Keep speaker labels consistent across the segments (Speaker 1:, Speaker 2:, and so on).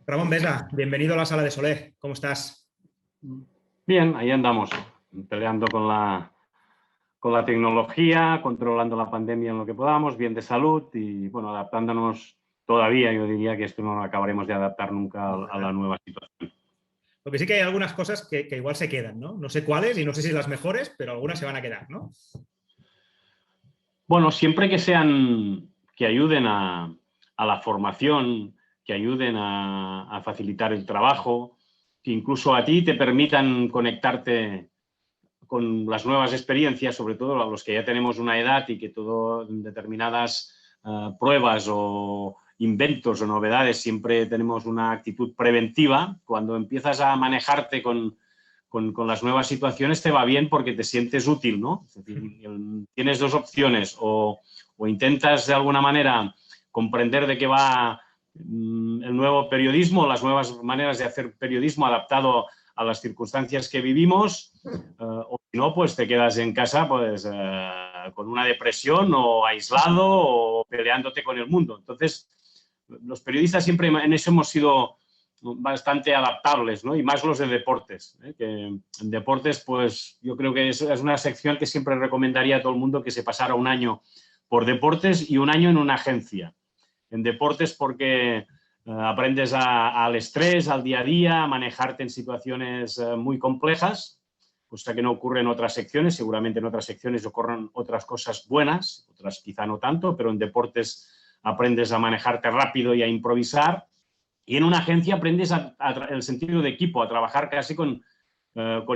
Speaker 1: Ramón Besa, bienvenido a la Sala de Solé. ¿Cómo estás?
Speaker 2: Bien, ahí andamos, peleando con la tecnología, controlando la pandemia en lo que podamos, bien de salud y, bueno, adaptándonos todavía. Yo diría que esto no lo acabaremos de adaptar nunca
Speaker 1: No,
Speaker 2: a la
Speaker 1: ¿verdad?
Speaker 2: nueva situación.
Speaker 1: Lo que sí que hay algunas cosas que igual se quedan, ¿no? No sé cuáles y no sé si las mejores, pero algunas se van a quedar, ¿no?
Speaker 2: Bueno, siempre que sean, que ayuden a la formación, que ayuden a facilitar el trabajo, que incluso a ti te permitan conectarte con las nuevas experiencias, sobre todo a los que ya tenemos una edad y que todo determinadas pruebas o inventos o novedades siempre tenemos una actitud preventiva. Cuando empiezas a manejarte con las nuevas situaciones te va bien porque te sientes útil, ¿no? Es decir, tienes dos opciones, o intentas de alguna manera comprender de qué va el nuevo periodismo, las nuevas maneras de hacer periodismo adaptado a las circunstancias que vivimos, o si no, pues te quedas en casa pues, con una depresión o aislado o peleándote con el mundo. Entonces, los periodistas siempre en eso hemos sido bastante adaptables, ¿no? Y más los de deportes, ¿eh? Que en deportes, pues yo creo que es una sección que siempre recomendaría a todo el mundo que se pasara un año por deportes y un año en una agencia. En deportes porque aprendes al estrés, al día a día, a manejarte en situaciones muy complejas, cosa que no ocurre en otras secciones. Seguramente en otras secciones ocurren otras cosas buenas, otras quizá no tanto, pero en deportes aprendes a manejarte rápido y a improvisar. Y en una agencia aprendes el sentido de equipo, a trabajar casi con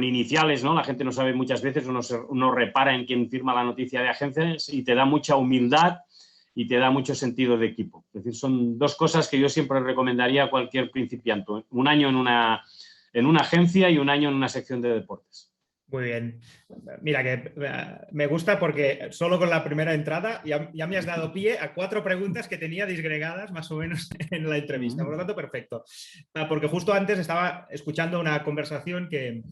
Speaker 2: iniciales, ¿no? La gente no sabe muchas veces, uno repara en quién firma la noticia de agencias y te da mucha humildad y te da mucho sentido de equipo. Es decir, son dos cosas que yo siempre recomendaría a cualquier principiante. Un año en una agencia y un año en una sección de deportes.
Speaker 1: Muy bien. Mira, que me gusta porque solo con la primera entrada ya me has dado pie a 4 preguntas que tenía disgregadas más o menos en la entrevista. Por lo tanto, perfecto. Porque justo antes estaba escuchando una conversación que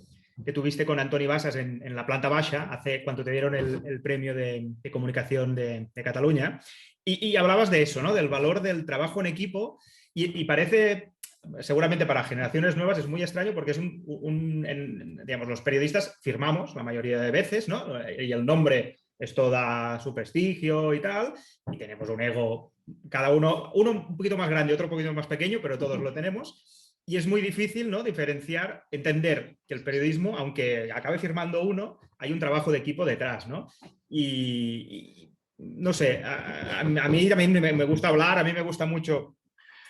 Speaker 1: tuviste con Antoni Bassas en la planta baja, hace cuando te dieron el premio de comunicación de Cataluña, y hablabas de eso, ¿no? Del valor del trabajo en equipo, y parece seguramente para generaciones nuevas es muy extraño porque es digamos, los periodistas firmamos la mayoría de veces, ¿no? Y el nombre esto da su prestigio y tal, y tenemos un ego, cada uno un poquito más grande, otro un poquito más pequeño, pero todos lo tenemos. Y es muy difícil, ¿no? Diferenciar, entender que el periodismo, aunque acabe firmando uno, hay un trabajo de equipo detrás, ¿no? Y no sé, a mí también me gusta hablar, a mí me gusta mucho,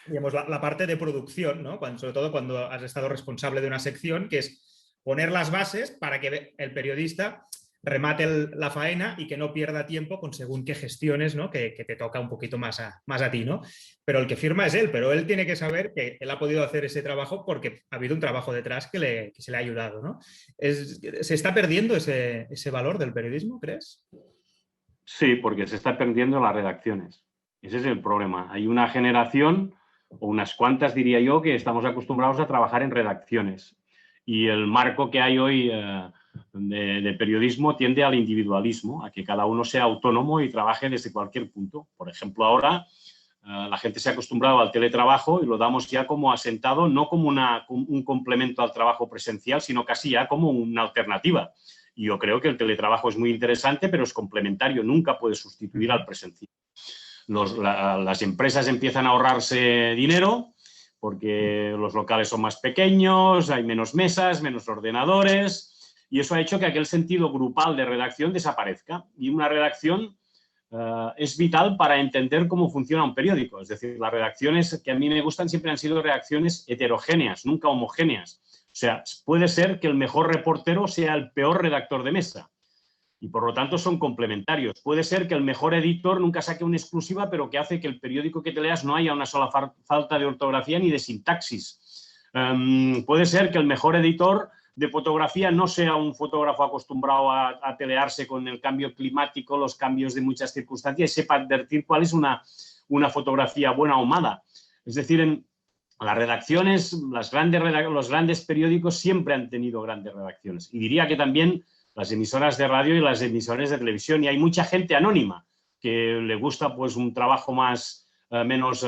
Speaker 1: digamos, la parte de producción, ¿no? Sobre todo cuando has estado responsable de una sección, que es poner las bases para que el periodista remate la faena y que no pierda tiempo con según qué gestiones, ¿no? Que te toca un poquito más a ti, ¿no? Pero el que firma es él, pero él tiene que saber que él ha podido hacer ese trabajo porque ha habido un trabajo detrás que se le ha ayudado, ¿no? ¿Se está perdiendo ese valor del periodismo, crees?
Speaker 2: Sí, porque se está perdiendo las redacciones. Ese es el problema. Hay una generación, o unas cuantas diría yo, que estamos acostumbrados a trabajar en redacciones. Y el marco que hay hoy de periodismo tiende al individualismo, a que cada uno sea autónomo y trabaje desde cualquier punto. Por ejemplo, ahora la gente se ha acostumbrado al teletrabajo y lo damos ya como asentado, no como un complemento al trabajo presencial, sino casi ya como una alternativa. Y yo creo que el teletrabajo es muy interesante, pero es complementario, nunca puede sustituir al presencial. Las empresas empiezan a ahorrarse dinero porque los locales son más pequeños, hay menos mesas, menos ordenadores, y eso ha hecho que aquel sentido grupal de redacción desaparezca. Y una redacción es vital para entender cómo funciona un periódico. Es decir, las redacciones que a mí me gustan siempre han sido redacciones heterogéneas, nunca homogéneas. O sea, puede ser que el mejor reportero sea el peor redactor de mesa y por lo tanto son complementarios. Puede ser que el mejor editor nunca saque una exclusiva, pero que hace que el periódico que te leas no haya una sola falta de ortografía ni de sintaxis. Puede ser que el mejor editor de fotografía no sea un fotógrafo acostumbrado a pelearse con el cambio climático, los cambios de muchas circunstancias y sepa advertir cuál es una fotografía buena o mala. Es decir, en las redacciones, los grandes periódicos siempre han tenido grandes redacciones. Y diría que también las emisoras de radio y las emisoras de televisión. Y hay mucha gente anónima que le gusta pues un trabajo menos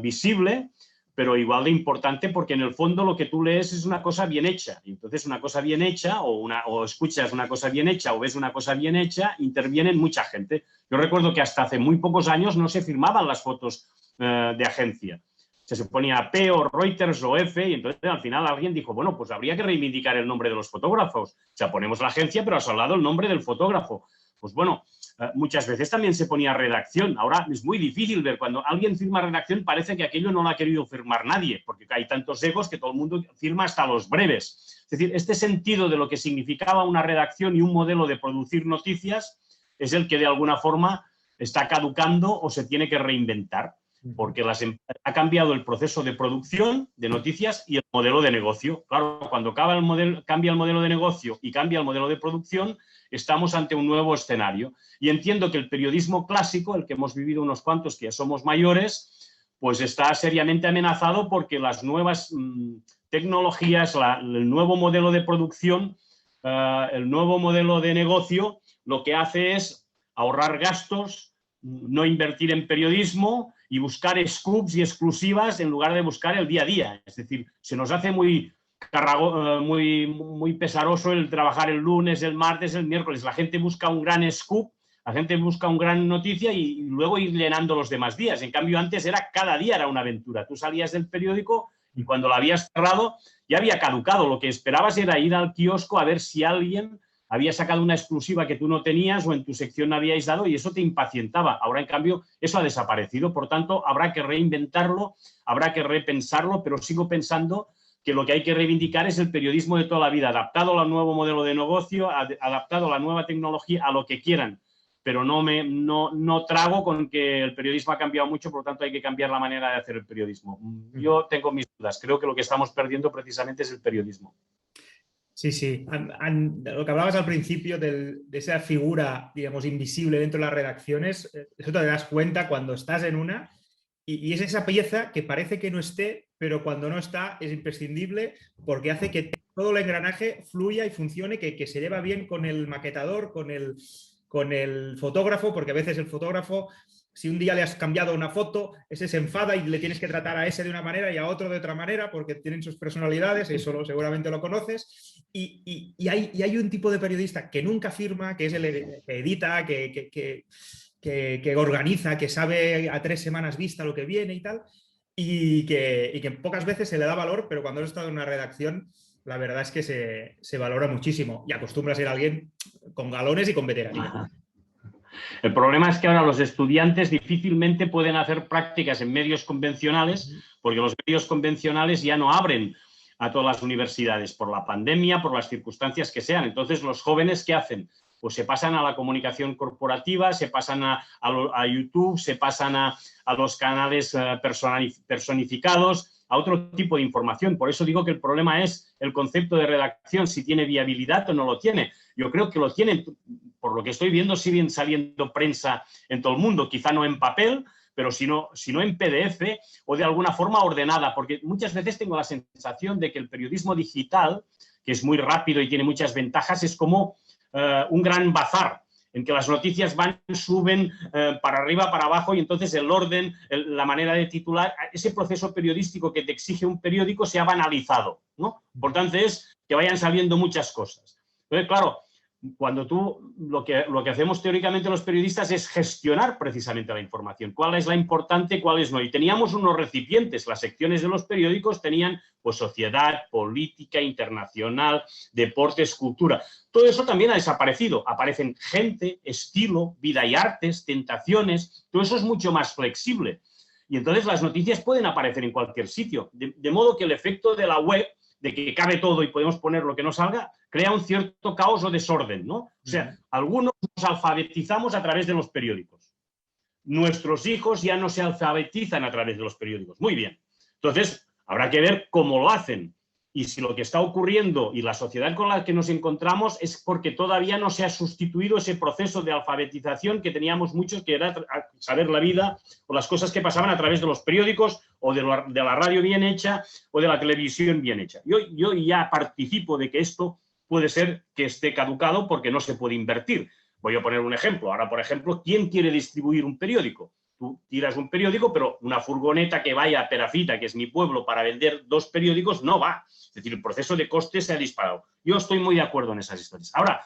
Speaker 2: visible, pero igual de importante porque en el fondo lo que tú lees es una cosa bien hecha. Y entonces una cosa bien hecha o escuchas una cosa bien hecha o ves una cosa bien hecha, intervienen mucha gente. Yo recuerdo que hasta hace muy pocos años no se firmaban las fotos de agencia. Se ponía P o Reuters o F y entonces al final alguien dijo, bueno, pues habría que reivindicar el nombre de los fotógrafos. O sea, ponemos la agencia pero a su lado el nombre del fotógrafo. Pues bueno, muchas veces también se ponía redacción. Ahora es muy difícil ver. Cuando alguien firma redacción parece que aquello no lo ha querido firmar nadie, porque hay tantos egos que todo el mundo firma hasta los breves. Es decir, este sentido de lo que significaba una redacción y un modelo de producir noticias es el que de alguna forma está caducando o se tiene que reinventar, porque ha cambiado el proceso de producción de noticias y el modelo de negocio. Claro, cuando cambia el modelo de negocio y cambia el modelo de producción, estamos ante un nuevo escenario. Y entiendo que el periodismo clásico, el que hemos vivido unos cuantos que ya somos mayores, pues está seriamente amenazado porque las nuevas tecnologías, el nuevo modelo de producción, el nuevo modelo de negocio, lo que hace es ahorrar gastos, no invertir en periodismo y buscar scoops y exclusivas en lugar de buscar el día a día. Es decir, se nos hace muy pesaroso el trabajar el lunes, el martes, el miércoles. La gente busca un gran scoop, la gente busca una gran noticia y luego ir llenando los demás días. En cambio, antes cada día era una aventura. Tú salías del periódico y cuando lo habías cerrado ya había caducado. Lo que esperabas era ir al kiosco a ver si alguien había sacado una exclusiva que tú no tenías o en tu sección no habíais dado y eso te impacientaba. Ahora, en cambio, eso ha desaparecido. Por tanto, habrá que reinventarlo, habrá que repensarlo, pero sigo pensando que lo que hay que reivindicar es el periodismo de toda la vida, adaptado al nuevo modelo de negocio, adaptado a la nueva tecnología, a lo que quieran. Pero no trago con que el periodismo ha cambiado mucho, por lo tanto hay que cambiar la manera de hacer el periodismo. Yo tengo mis dudas. Creo que lo que estamos perdiendo precisamente es el periodismo.
Speaker 1: Sí, sí. Lo que hablabas al principio de esa figura, digamos, invisible dentro de las redacciones, eso te das cuenta cuando estás en una y es esa pieza que parece que no esté, pero cuando no está es imprescindible porque hace que todo el engranaje fluya y funcione, que se lleva bien con el maquetador, con el fotógrafo, porque a veces el fotógrafo, si un día le has cambiado una foto, ese se enfada y le tienes que tratar a ese de una manera y a otro de otra manera porque tienen sus personalidades, eso seguramente lo conoces. Y hay un tipo de periodista que nunca firma, que es el que edita, que organiza, que sabe a 3 semanas vista lo que viene y tal, y que pocas veces se le da valor, pero cuando has estado en una redacción, la verdad es que se valora muchísimo y acostumbra a ser alguien con galones y con veteranía.
Speaker 2: El problema es que ahora los estudiantes difícilmente pueden hacer prácticas en medios convencionales porque los medios convencionales ya no abren a todas las universidades por la pandemia, por las circunstancias que sean. Entonces, los jóvenes, ¿qué hacen? Pues se pasan a la comunicación corporativa, se pasan a YouTube, se pasan a los canales personificados, a otro tipo de información. Por eso digo que el problema es el concepto de redacción, si tiene viabilidad o no lo tiene. Yo creo que lo tiene, por lo que estoy viendo, siguen saliendo prensa en todo el mundo, quizá no en papel, pero si no en PDF o de alguna forma ordenada, porque muchas veces tengo la sensación de que el periodismo digital, que es muy rápido y tiene muchas ventajas, es como un gran bazar, en que las noticias suben para arriba, para abajo y entonces el orden, la manera de titular, ese proceso periodístico que te exige un periódico se ha banalizado, ¿no? Por tanto, es que vayan saliendo muchas cosas. Entonces, claro, cuando lo que hacemos teóricamente los periodistas es gestionar precisamente la información, cuál es la importante, cuál es no. Y teníamos unos recipientes, las secciones de los periódicos tenían pues sociedad, política, internacional, deportes, cultura. Todo eso también ha desaparecido. Aparecen gente, estilo, vida y artes, tentaciones, todo eso es mucho más flexible. Y entonces las noticias pueden aparecer en cualquier sitio, de modo que el efecto de la web, de que cabe todo y podemos poner lo que nos salga, crea un cierto caos o desorden, ¿no? O sea, algunos nos alfabetizamos a través de los periódicos. Nuestros hijos ya no se alfabetizan a través de los periódicos. Muy bien. Entonces, habrá que ver cómo lo hacen. Y si lo que está ocurriendo y la sociedad con la que nos encontramos es porque todavía no se ha sustituido ese proceso de alfabetización que teníamos muchos, que era saber la vida o las cosas que pasaban a través de los periódicos o de la radio bien hecha o de la televisión bien hecha. Yo ya participo de que esto puede ser que esté caducado porque no se puede invertir. Voy a poner un ejemplo. Ahora, por ejemplo, ¿quién quiere distribuir un periódico? Tú tiras un periódico, pero una furgoneta que vaya a Perafita, que es mi pueblo, para vender 2 periódicos, no va. Es decir, el proceso de coste se ha disparado. Yo estoy muy de acuerdo en esas historias. Ahora,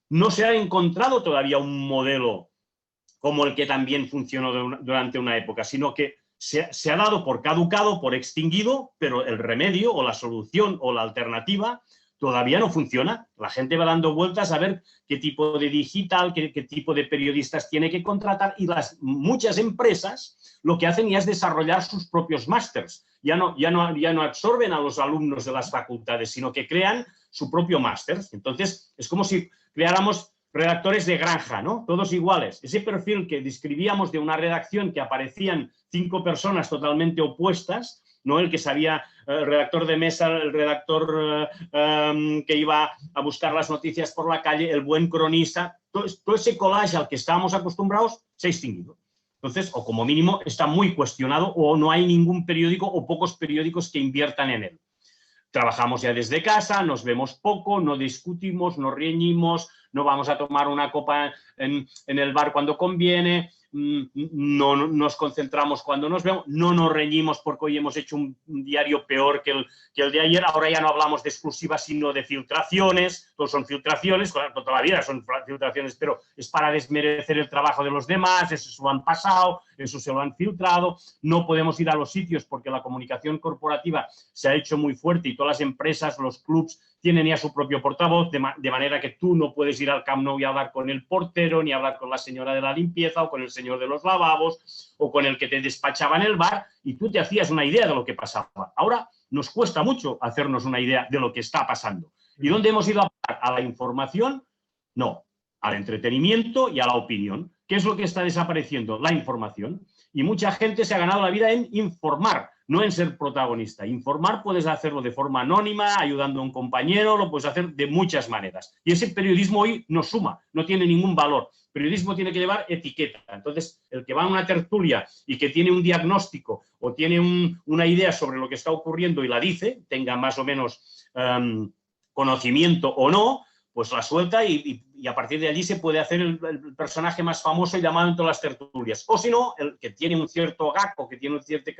Speaker 2: no se ha encontrado todavía un modelo como el que también funcionó durante una época, sino que se ha dado por caducado, por extinguido, pero el remedio o la solución o la alternativa todavía no funciona. La gente va dando vueltas a ver qué tipo de digital, qué tipo de periodistas tiene que contratar, y muchas empresas lo que hacen ya es desarrollar sus propios másters. Ya no absorben a los alumnos de las facultades, sino que crean su propio máster. Entonces, es como si creáramos redactores de granja, ¿no? Todos iguales. Ese perfil que describíamos de una redacción que aparecían 5 personas totalmente opuestas, no el que sabía, el redactor de mesa, el redactor que iba a buscar las noticias por la calle, el buen cronista, todo ese collage al que estábamos acostumbrados se ha extinguido. Entonces, o como mínimo está muy cuestionado, o no hay ningún periódico o pocos periódicos que inviertan en él. Trabajamos ya desde casa, nos vemos poco, no discutimos, no reñimos, no vamos a tomar una copa en el bar cuando conviene, no nos concentramos cuando nos vemos, no nos reñimos porque hoy hemos hecho un diario peor que el de ayer. Ahora ya no hablamos de exclusivas, sino de filtraciones. Todos son filtraciones, toda la vida son filtraciones, pero es para desmerecer el trabajo de los demás. Eso se lo han pasado, eso se lo han filtrado. No podemos ir a los sitios porque la comunicación corporativa se ha hecho muy fuerte y todas las empresas, los clubs, tienen ya su propio portavoz, de manera que tú no puedes ir al Camp Nou y hablar con el portero, ni hablar con la señora de la limpieza, o con el señor de los lavabos, o con el que te despachaba en el bar, y tú te hacías una idea de lo que pasaba. Ahora nos cuesta mucho hacernos una idea de lo que está pasando. ¿Y dónde hemos ido a parar? ¿A la información? No, al entretenimiento y a la opinión. ¿Qué es lo que está desapareciendo? La información. Y mucha gente se ha ganado la vida en informar, no en ser protagonista. Informar puedes hacerlo de forma anónima, ayudando a un compañero, lo puedes hacer de muchas maneras. Y ese periodismo hoy no suma, no tiene ningún valor. El periodismo tiene que llevar etiqueta. Entonces, el que va a una tertulia y que tiene un diagnóstico o tiene una idea sobre lo que está ocurriendo y la dice, tenga más o menos conocimiento o no, pues la suelta y a partir de allí se puede hacer el personaje más famoso y llamado en todas las tertulias. O si no, el que tiene un cierto gag o que tiene una cierta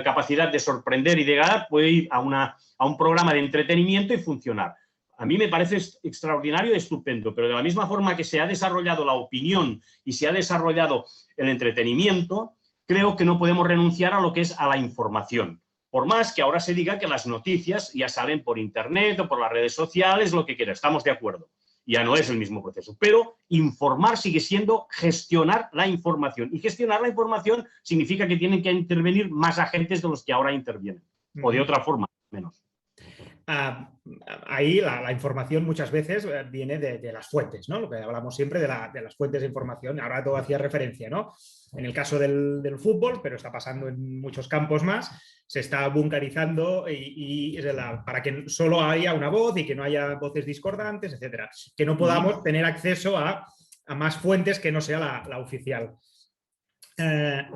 Speaker 2: capacidad de sorprender y de ganar puede ir a un programa de entretenimiento y funcionar. A mí me parece extraordinario y estupendo, pero de la misma forma que se ha desarrollado la opinión y se ha desarrollado el entretenimiento, creo que no podemos renunciar a lo que es a la información. Por más que ahora se diga que las noticias ya salen por internet o por las redes sociales, lo que quiera, estamos de acuerdo. Ya no es el mismo proceso. Pero informar sigue siendo gestionar la información. Y gestionar la información significa que tienen que intervenir más agentes de los que ahora intervienen. O de otra forma, menos.
Speaker 1: Ahí la información muchas veces viene de las fuentes, ¿no? Lo que hablamos siempre de las fuentes de información. Ahora todo hacía referencia, ¿no? En el caso del fútbol, pero está pasando en muchos campos más, se está bunkerizando para que solo haya una voz y que no haya voces discordantes, etcétera. Que no podamos tener acceso a más fuentes que no sea la oficial.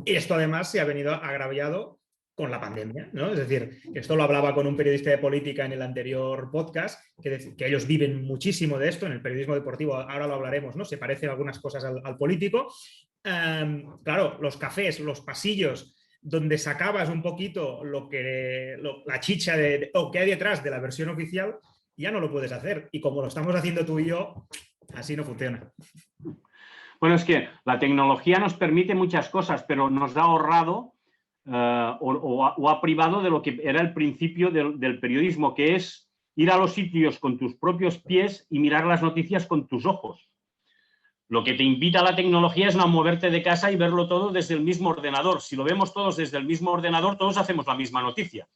Speaker 1: Y esto además se ha venido agraviado con la pandemia, ¿no? Es decir, esto lo hablaba con un periodista de política en el anterior podcast, que ellos viven muchísimo de esto, en el periodismo deportivo, ahora lo hablaremos, ¿no? Se parecen algunas cosas al político. Claro, los cafés, los pasillos, donde sacabas un poquito la chicha o que hay detrás de la versión oficial, ya no lo puedes hacer. Y como lo estamos haciendo tú y yo, así no funciona.
Speaker 2: Bueno, es que la tecnología nos permite muchas cosas, pero nos ha ahorrado o ha privado de lo que era el principio del periodismo, que es ir a los sitios con tus propios pies y mirar las noticias con tus ojos. Lo que te invita a la tecnología es no moverte de casa y verlo todo desde el mismo ordenador. Si lo vemos todos desde el mismo ordenador, todos hacemos la misma noticia,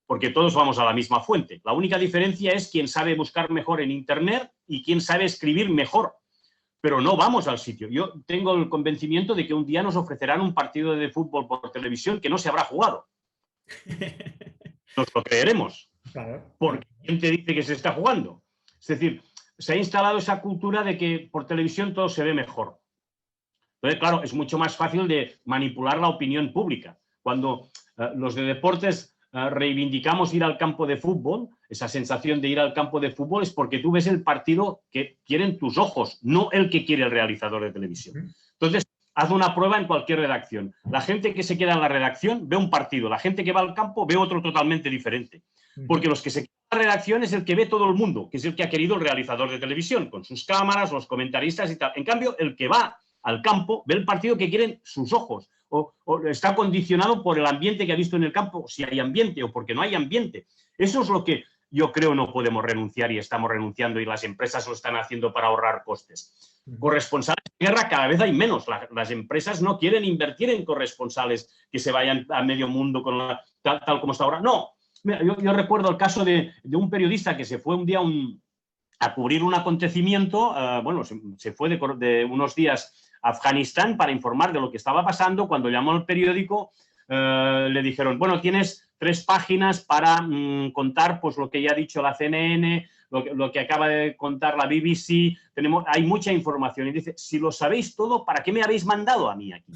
Speaker 2: porque todos vamos a la misma fuente. La única diferencia es quién sabe buscar mejor en Internet y quién sabe escribir mejor. Pero no vamos al sitio. Yo tengo el convencimiento de que un día nos ofrecerán un partido de fútbol por televisión que no se habrá jugado. Nos lo creeremos.
Speaker 1: Claro.
Speaker 2: Porque ¿quién te dice que se está jugando? Es decir, se ha instalado esa cultura de que por televisión todo se ve mejor. Entonces, claro, es mucho más fácil de manipular la opinión pública. Cuando los de deportes reivindicamos ir al campo de fútbol, esa sensación de ir al campo de fútbol es porque tú ves el partido que quieren tus ojos, no el que quiere el realizador de televisión. Entonces, haz una prueba en cualquier redacción. La gente que se queda en la redacción ve un partido, la gente que va al campo ve otro totalmente diferente. Porque los que se quedan en la redacción es el que ve todo el mundo, que es el que ha querido el realizador de televisión, con sus cámaras, los comentaristas y tal. En cambio, el que va al campo ve el partido que quieren sus ojos, o está condicionado por el ambiente que ha visto en el campo, si hay ambiente o porque no hay ambiente. Eso es lo que yo creo no podemos renunciar y estamos renunciando y las empresas lo están haciendo para ahorrar costes. Corresponsales de guerra cada vez hay menos. Las empresas no quieren invertir en corresponsales que se vayan a medio mundo con tal como está ahora. No. Yo recuerdo el caso de un periodista que se fue un día a cubrir un acontecimiento, bueno, se fue de unos días a Afganistán para informar de lo que estaba pasando. Cuando llamó al periódico, le dijeron, bueno, tienes 3 páginas para contar pues, lo que ya ha dicho la CNN, lo que acaba de contar la BBC, hay mucha información. Y dice, si lo sabéis todo, ¿para qué me habéis mandado a mí aquí?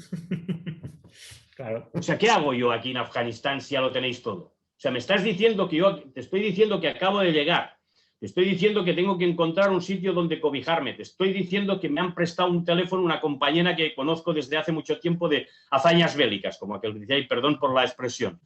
Speaker 1: Claro.
Speaker 2: O sea, ¿qué hago yo aquí en Afganistán si ya lo tenéis todo? O sea, me estás diciendo que te estoy diciendo que acabo de llegar, te estoy diciendo que tengo que encontrar un sitio donde cobijarme, te estoy diciendo que me han prestado un teléfono una compañera que conozco desde hace mucho tiempo de hazañas bélicas, como aquel que decía, y perdón por la expresión.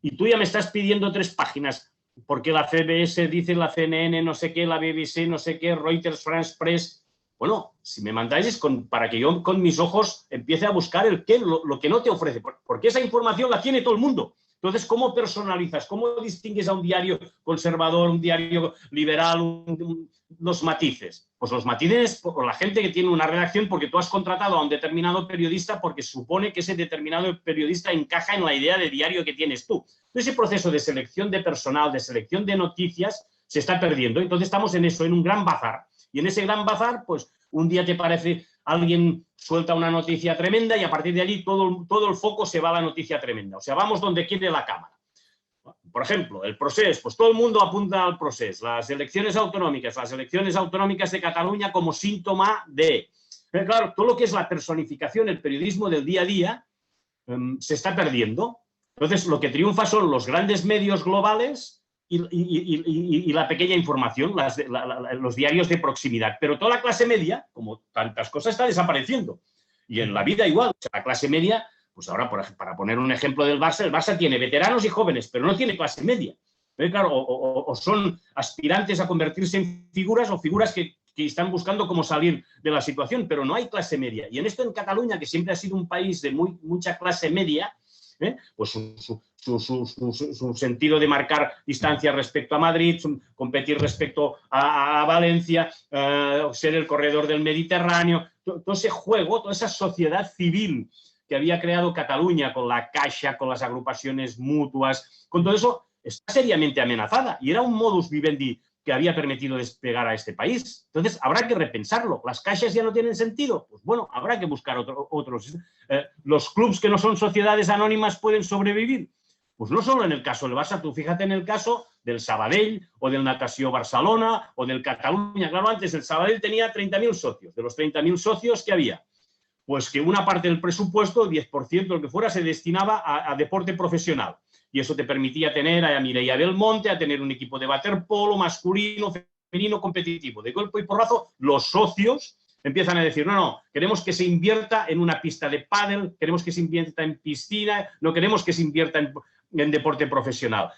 Speaker 2: Y tú ya me estás pidiendo 3 páginas, porque la CBS dice, la CNN, no sé qué, la BBC, no sé qué, Reuters, France Press. Bueno, si me mandáis es para que yo con mis ojos empiece a buscar lo que no te ofrece, porque esa información la tiene todo el mundo. Entonces, ¿cómo personalizas? ¿Cómo distingues a un diario conservador, un diario liberal, los matices? Pues los matices por la gente que tiene una redacción, porque tú has contratado a un determinado periodista porque supone que ese determinado periodista encaja en la idea de diario que tienes tú. Ese proceso de selección de personal, de selección de noticias, se está perdiendo. Entonces estamos en eso, en un gran bazar. Y en ese gran bazar, pues un día te parece alguien suelta una noticia tremenda y a partir de allí todo el foco se va a la noticia tremenda. O sea, vamos donde quiere la cámara. Por ejemplo, el procés, pues todo el mundo apunta al procés. Las elecciones autonómicas de Cataluña como síntoma de... Pero claro, todo lo que es la personificación, el periodismo del día a día, se está perdiendo. Entonces, lo que triunfa son los grandes medios globales y la pequeña información, los diarios de proximidad. Pero toda la clase media, como tantas cosas, está desapareciendo. Y en la vida igual. O sea, la clase media, pues ahora, para poner un ejemplo del Barça, el Barça tiene veteranos y jóvenes, pero no tiene clase media. Pero claro, o son aspirantes a convertirse en figuras o figuras que están buscando cómo salir de la situación, pero no hay clase media. Y en esto en Cataluña, que siempre ha sido un país de mucha clase media, pues su sentido de marcar distancia respecto a Madrid, competir respecto a Valencia, ser el corredor del Mediterráneo, todo ese juego, toda esa sociedad civil que había creado Cataluña con la Caixa, con las agrupaciones mutuas, con todo eso, está seriamente amenazada y era un modus vivendi que había permitido despegar a este país. Entonces, habrá que repensarlo. ¿Las caixas ya no tienen sentido? Pues bueno, habrá que buscar otros. ¿Los clubs que no son sociedades anónimas pueden sobrevivir? Pues no solo en el caso del Barça, tú fíjate en el caso del Sabadell o del Natació Barcelona o del Cataluña. Claro, antes el Sabadell tenía 30.000 socios. De los 30.000 socios que había, pues que una parte del presupuesto, el 10%, lo que fuera, se destinaba a deporte profesional. Y eso te permitía tener a Mireia Belmonte, a tener un equipo de waterpolo masculino, femenino, competitivo. De golpe y porrazo, los socios empiezan a decir, no, queremos que se invierta en una pista de pádel, queremos que se invierta en piscina, no queremos que se invierta en deporte profesional.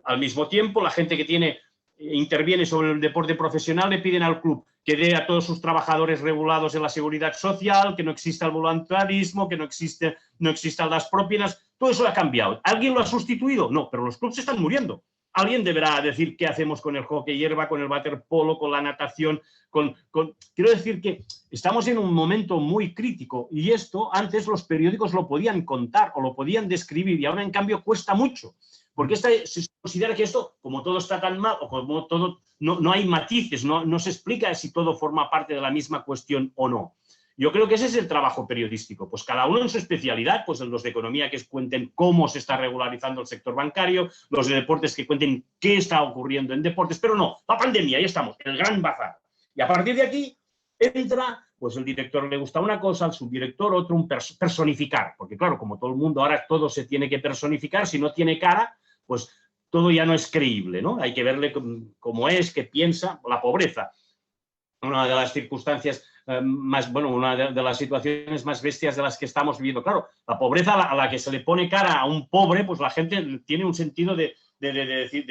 Speaker 2: Al mismo tiempo, la gente que interviene sobre el deporte profesional le piden al club que dé a todos sus trabajadores regulados en la seguridad social, que no exista el voluntarismo, que no existan las propinas. Todo eso ha cambiado. ¿Alguien lo ha sustituido? No, pero los clubes están muriendo. Alguien deberá decir qué hacemos con el hockey hierba, con el waterpolo, con la natación. Quiero decir que estamos en un momento muy crítico y esto antes los periódicos lo podían contar o lo podían describir y ahora en cambio cuesta mucho. Porque se considera que esto, como todo está tan mal o como todo no hay matices, no se explica si todo forma parte de la misma cuestión o no. Yo creo que ese es el trabajo periodístico, pues cada uno en su especialidad, pues los de economía que cuenten cómo se está regularizando el sector bancario, los de deportes que cuenten qué está ocurriendo en deportes, pero no, la pandemia, ahí estamos, el gran bazar. Y a partir de aquí entra, pues el director le gusta una cosa, al subdirector otro, un personificar, porque claro, como todo el mundo ahora todo se tiene que personificar, si no tiene cara, pues todo ya no es creíble, ¿no? Hay que verle cómo es, qué piensa, la pobreza. Una de las circunstancias una de las situaciones más bestias de las que estamos viviendo. Claro, la pobreza a la que se le pone cara a un pobre, pues la gente tiene un sentido de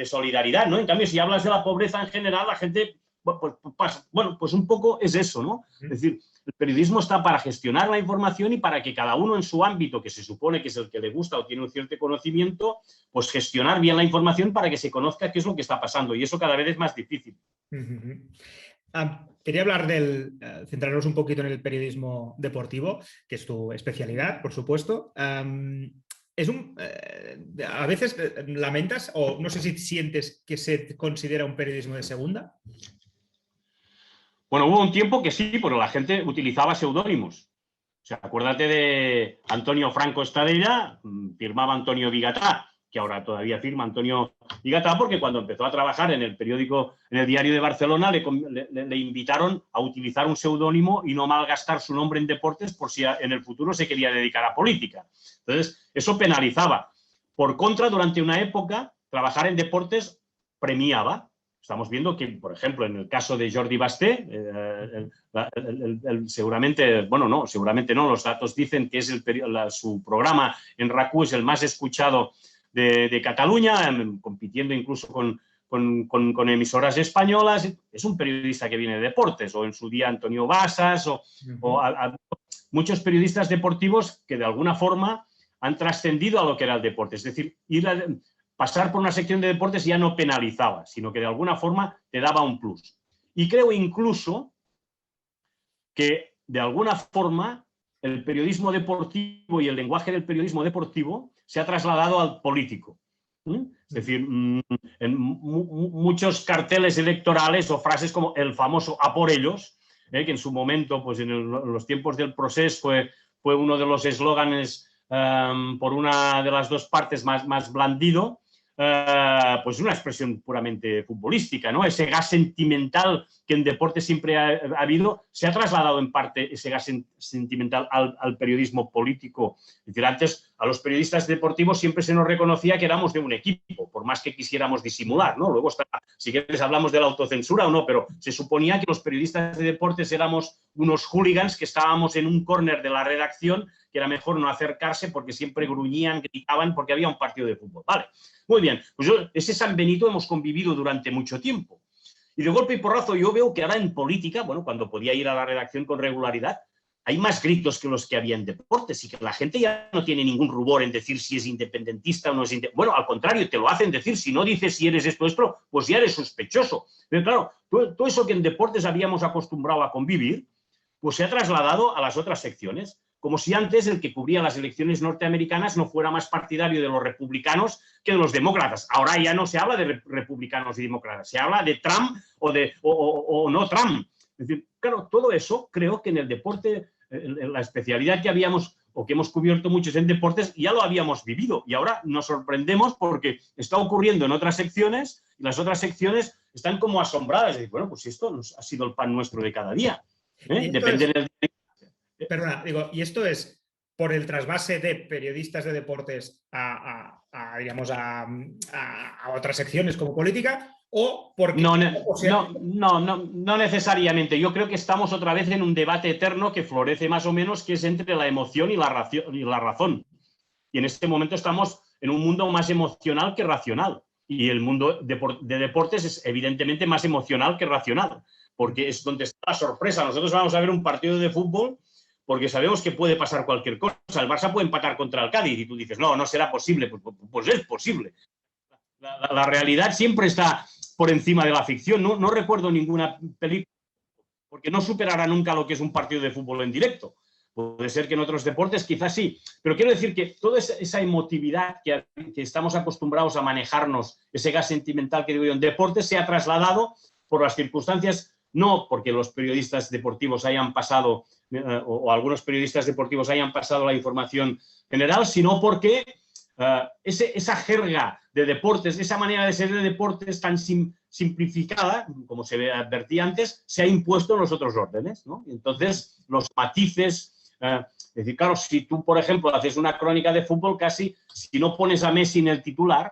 Speaker 2: solidaridad, ¿no? En cambio, si hablas de la pobreza en general, la gente, pues un poco es eso, ¿no? Es decir, el periodismo está para gestionar la información y para que cada uno en su ámbito, que se supone que es el que le gusta o tiene un cierto conocimiento, pues gestionar bien la información para que se conozca qué es lo que está pasando. Y eso cada vez es más difícil.
Speaker 1: Quería hablar centrarnos un poquito en el periodismo deportivo, que es tu especialidad, por supuesto. A veces lamentas, o no sé si sientes que se considera un periodismo de segunda.
Speaker 2: Bueno, hubo un tiempo que sí, pero la gente utilizaba seudónimos. O sea, acuérdate de Antonio Franco Estadella, firmaba Antonio Vigatá, que ahora todavía firma Antonio Vigatá, porque cuando empezó a trabajar en el periódico, en el Diario de Barcelona, le invitaron a utilizar un seudónimo y no malgastar su nombre en deportes por si en el futuro se quería dedicar a política. Entonces, eso penalizaba. Por contra, durante una época, trabajar en deportes premiaba. Estamos viendo que, por ejemplo, en el caso de Jordi Basté, seguramente no, los datos dicen que es su programa en RAC1 es el más escuchado de Cataluña, compitiendo incluso con emisoras españolas. Es un periodista que viene de deportes, o en su día Antonio Basas, muchos periodistas deportivos que de alguna forma han trascendido a lo que era el deporte. Es decir, pasar por una sección de deportes ya no penalizaba, sino que de alguna forma te daba un plus. Y creo incluso que de alguna forma el periodismo deportivo y el lenguaje del periodismo deportivo se ha trasladado al político. Es decir, en muchos carteles electorales o frases como el famoso "a por ellos", que en su momento, pues en los tiempos del Procés fue uno de los eslóganes por una de las dos partes más blandido, pues una expresión puramente futbolística, ¿no? Ese gas sentimental que en deporte siempre ha habido, se ha trasladado en parte ese gas sentimental al periodismo político. Es decir, antes a los periodistas deportivos siempre se nos reconocía que éramos de un equipo, por más que quisiéramos disimular, ¿no? Luego, si quieres, hablamos de la autocensura o no, pero se suponía que los periodistas de deportes éramos unos hooligans que estábamos en un córner de la redacción, que era mejor no acercarse porque siempre gruñían, gritaban, porque había un partido de fútbol. Vale, muy bien. Pues ese San Benito hemos convivido durante mucho tiempo. Y de golpe y porrazo yo veo que ahora en política, bueno, cuando podía ir a la redacción con regularidad, hay más gritos que los que había en deportes y que la gente ya no tiene ningún rubor en decir si es independentista o no es independentista. Bueno, al contrario, te lo hacen decir. Si no dices si eres esto, pues ya eres sospechoso. Pero claro, todo eso que en deportes habíamos acostumbrado a convivir, pues se ha trasladado a las otras secciones. Como si antes el que cubría las elecciones norteamericanas no fuera más partidario de los republicanos que de los demócratas. Ahora ya no se habla de republicanos y demócratas, se habla de Trump o no Trump. Es decir, claro, todo eso creo que en el deporte, en la especialidad que habíamos o que hemos cubierto muchos en deportes, ya lo habíamos vivido. Y ahora nos sorprendemos porque está ocurriendo en otras secciones y las otras secciones están como asombradas. Y bueno, pues esto ha sido el pan nuestro de cada día. Depende del día.
Speaker 1: Perdona, digo, ¿y esto es por el trasvase de periodistas de deportes digamos, a otras secciones como política o porque...
Speaker 2: No necesariamente. Yo creo que estamos otra vez en un debate eterno que florece más o menos, que es entre la emoción y la razón. Y en este momento estamos en un mundo más emocional que racional. Y el mundo de deportes es evidentemente más emocional que racional, porque es donde está la sorpresa. Nosotros vamos a ver un partido de fútbol porque sabemos que puede pasar cualquier cosa. El Barça puede empatar contra el Cádiz y tú dices, no será posible. Pues es posible. La realidad siempre está por encima de la ficción. No recuerdo ninguna película, porque no superará nunca lo que es un partido de fútbol en directo. Puede ser que en otros deportes quizás sí, pero quiero decir que toda esa emotividad que estamos acostumbrados a manejarnos, ese gas sentimental que digo yo en deportes, se ha trasladado por las circunstancias, no porque los periodistas deportivos hayan pasado o algunos periodistas deportivos hayan pasado la información general, sino porque esa jerga de deportes, esa manera de ser de deportes tan simplificada, como se advertía antes, se ha impuesto en los otros órdenes, ¿no? Entonces, los matices... es decir, claro, si tú, por ejemplo, haces una crónica de fútbol, casi, si no pones a Messi en el titular,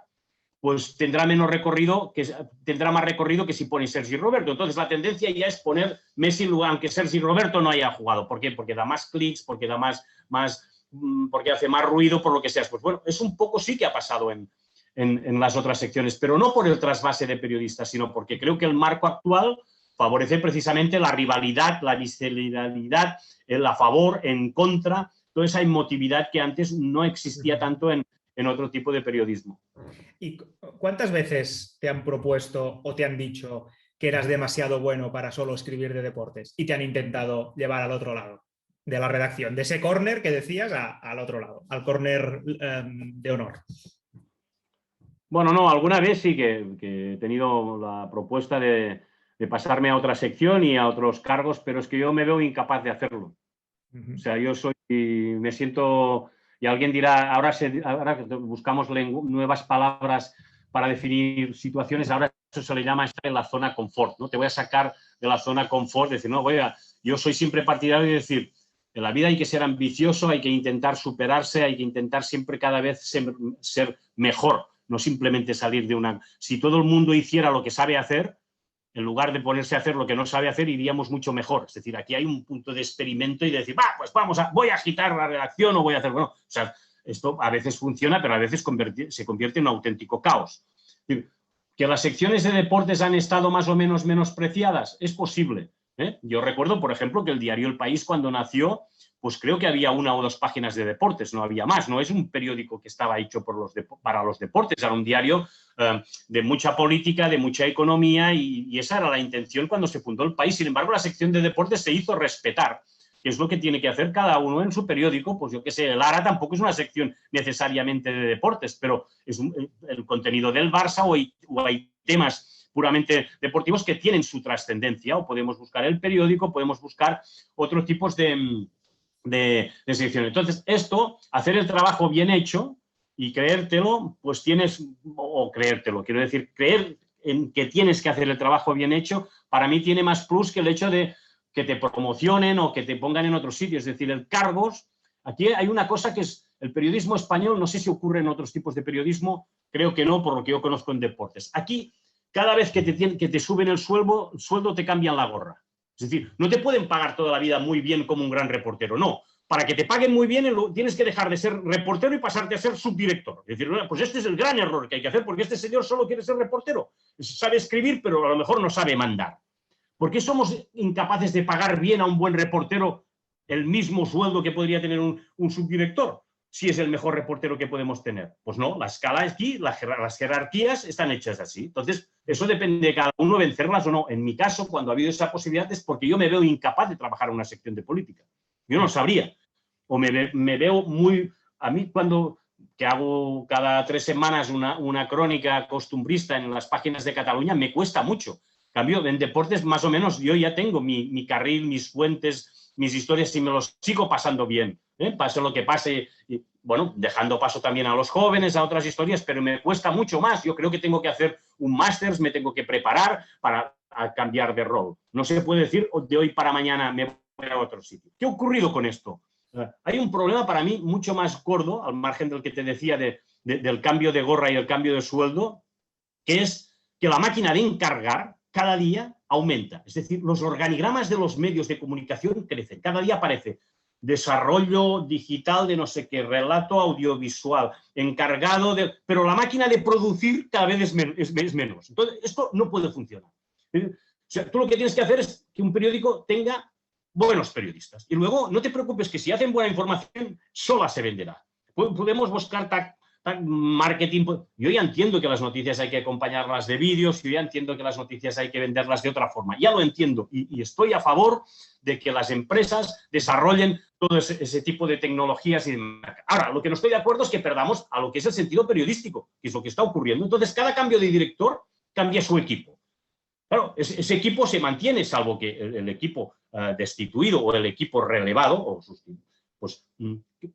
Speaker 2: pues tendrá menos recorrido, tendrá más recorrido que si pone Sergi Roberto. Entonces la tendencia ya es poner Messi en lugar, aunque Sergi Roberto no haya jugado. ¿Por qué? Porque da más clics, porque da porque hace más ruido, por lo que sea. Pues bueno, es un poco sí que ha pasado en las otras secciones, pero no por el trasvase de periodistas, sino porque creo que el marco actual favorece precisamente la rivalidad, la visceralidad, el a favor, en contra, toda esa emotividad que antes no existía tanto en otro tipo de periodismo.
Speaker 1: ¿Y cuántas veces te han propuesto o te han dicho que eras demasiado bueno para solo escribir de deportes y te han intentado llevar al otro lado de la redacción, de ese córner que decías al otro lado, al córner de honor?
Speaker 2: Bueno, no, alguna vez sí que he tenido la propuesta de pasarme a otra sección y a otros cargos, pero es que yo me veo incapaz de hacerlo. O sea, yo me siento, y alguien dirá, ahora buscamos nuevas palabras para definir situaciones, ahora eso se le llama estar en la zona confort, ¿no? Te voy a sacar de la zona confort, decir, no, yo soy siempre partidario de decir, en la vida hay que ser ambicioso, hay que intentar superarse, hay que intentar siempre cada vez ser mejor, no simplemente salir de una... Si todo el mundo hiciera lo que sabe hacer, en lugar de ponerse a hacer lo que no sabe hacer, iríamos mucho mejor. Es decir, aquí hay un punto de experimento y de decir, pues voy a agitar la redacción o voy a hacer... Bueno, o sea, esto a veces funciona, pero a veces se convierte en un auténtico caos. Es decir, ¿que las secciones de deportes han estado más o menos menospreciadas? Es posible. Yo recuerdo, por ejemplo, que el diario El País, cuando nació, pues creo que había 1 o 2 páginas de deportes, no había más. No es un periódico que estaba hecho para los deportes, era un diario de mucha política, de mucha economía, y esa era la intención cuando se fundó El País. Sin embargo, la sección de deportes se hizo respetar, que es lo que tiene que hacer cada uno en su periódico. Pues yo qué sé, el Ara tampoco es una sección necesariamente de deportes, pero es el contenido del Barça o hay temas puramente deportivos que tienen su trascendencia, o podemos buscar el periódico, podemos buscar otros tipos de sección. Entonces, hacer el trabajo bien hecho y creértelo, pues quiero decir, creer en que tienes que hacer el trabajo bien hecho, para mí tiene más plus que el hecho de que te promocionen o que te pongan en otros sitios. Es decir, el cargos, aquí hay una cosa que es el periodismo español, no sé si ocurre en otros tipos de periodismo, creo que no, por lo que yo conozco en deportes. Aquí, cada vez que te suben el sueldo te cambian la gorra. Es decir, no te pueden pagar toda la vida muy bien como un gran reportero, no. Para que te paguen muy bien tienes que dejar de ser reportero y pasarte a ser subdirector. Es decir, pues este es el gran error que hay que hacer, porque este señor solo quiere ser reportero. Sabe escribir, pero a lo mejor no sabe mandar. ¿Por qué somos incapaces de pagar bien a un buen reportero el mismo sueldo que podría tener un subdirector, si es el mejor reportero que podemos tener? Pues no, la escala aquí, las jerarquías están hechas así. Entonces, eso depende de cada uno vencerlas o no. En mi caso, cuando ha habido esa posibilidad, es porque yo me veo incapaz de trabajar en una sección de política. Yo no sabría. O me veo muy... A mí que hago cada 3 semanas una crónica costumbrista en las páginas de Cataluña, me cuesta mucho. En cambio, en deportes más o menos yo ya tengo mi carril, mis fuentes, mis historias, y me los sigo pasando bien. Pase lo que pase, y, bueno, dejando paso también a los jóvenes, a otras historias, pero me cuesta mucho más. Yo creo que tengo que hacer un máster, me tengo que preparar para cambiar de rol. No se puede decir de hoy para mañana me voy a otro sitio. ¿Qué ha ocurrido con esto? Hay un problema para mí mucho más gordo, al margen del que te decía del cambio de gorra y el cambio de sueldo, que es que la máquina de encargar cada día aumenta. Es decir, los organigramas de los medios de comunicación crecen. Cada día aparece desarrollo digital de no sé qué, relato audiovisual, encargado de... Pero la máquina de producir cada vez es menos. Entonces, esto no puede funcionar. O sea, tú lo que tienes que hacer es que un periódico tenga buenos periodistas. Y luego, no te preocupes que si hacen buena información, sola se venderá. Podemos buscar marketing. Yo ya entiendo que las noticias hay que acompañarlas de vídeos, yo ya entiendo que las noticias hay que venderlas de otra forma. Ya lo entiendo y estoy a favor de que las empresas desarrollen todo ese tipo de tecnologías. Ahora, lo que no estoy de acuerdo es que perdamos a lo que es el sentido periodístico, que es lo que está ocurriendo. Entonces, cada cambio de director cambia su equipo. Claro, ese equipo se mantiene, salvo que el equipo destituido o el equipo relevado pues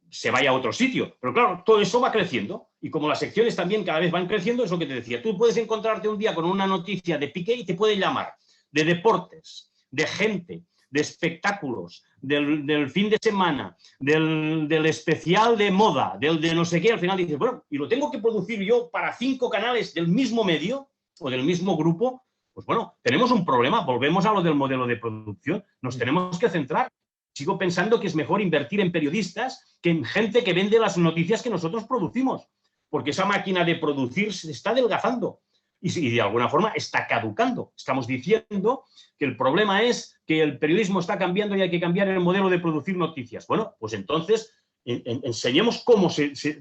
Speaker 2: se vaya a otro sitio. Pero claro, todo eso va creciendo. Y como las secciones también cada vez van creciendo, es lo que te decía. Tú puedes encontrarte un día con una noticia de Piqué y te puede llamar de deportes, de gente, de espectáculos, del fin de semana, del especial de moda, del de no sé qué, al final dices, bueno, y lo tengo que producir yo para 5 canales del mismo medio o del mismo grupo, pues bueno, tenemos un problema, volvemos a lo del modelo de producción, nos tenemos que centrar. Sigo pensando que es mejor invertir en periodistas que en gente que vende las noticias que nosotros producimos, porque esa máquina de producir se está adelgazando y de alguna forma está caducando. Estamos diciendo que el problema es que el periodismo está cambiando y hay que cambiar el modelo de producir noticias. Bueno, pues entonces enseñemos cómo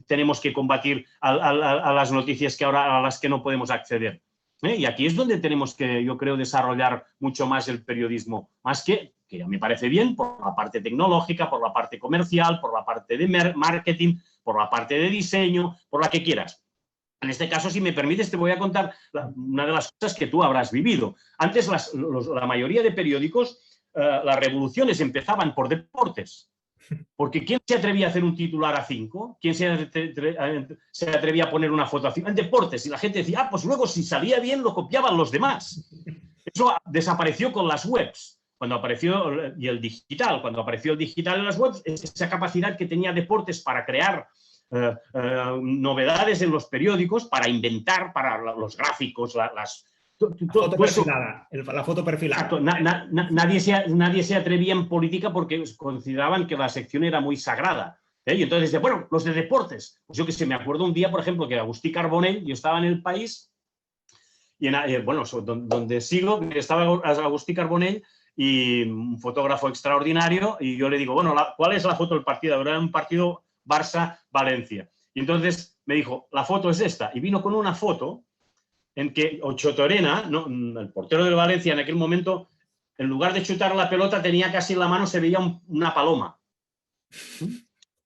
Speaker 2: tenemos que combatir a las noticias que ahora a las que no podemos acceder. Y aquí es donde tenemos que, yo creo, desarrollar mucho más el periodismo, más que ya me parece bien, por la parte tecnológica, por la parte comercial, por la parte de marketing, por la parte de diseño, por la que quieras. En este caso, si me permites, te voy a contar una de las cosas que tú habrás vivido. Antes, la mayoría de periódicos, las revoluciones empezaban por deportes. Porque ¿quién se atrevía a hacer un titular a 5? ¿Quién se atrevía a poner una foto a 5? En deportes. Y la gente decía, pues luego si salía bien lo copiaban los demás. Eso desapareció con las webs. Cuando apareció y el digital, cuando apareció el digital en las webs, esa capacidad que tenía deportes para crear novedades en los periódicos, para inventar, para los gráficos, la
Speaker 1: foto perfilada.
Speaker 2: Exacto. Nadie se atrevía en política porque consideraban que la sección era muy sagrada. Y entonces decía, bueno, los de deportes. Pues yo que sé, me acuerdo un día, por ejemplo, que Agustí Carbonell, yo estaba en El País, y donde sigo, estaba Agustí Carbonell, y un fotógrafo extraordinario, y yo le digo, bueno, ¿cuál es la foto del partido? Era un partido Barça-Valencia. Y entonces me dijo, la foto es esta, y vino con una foto en que Ocho Torena, ¿no?, el portero del Valencia en aquel momento, en lugar de chutar la pelota, tenía casi en la mano, se veía una paloma.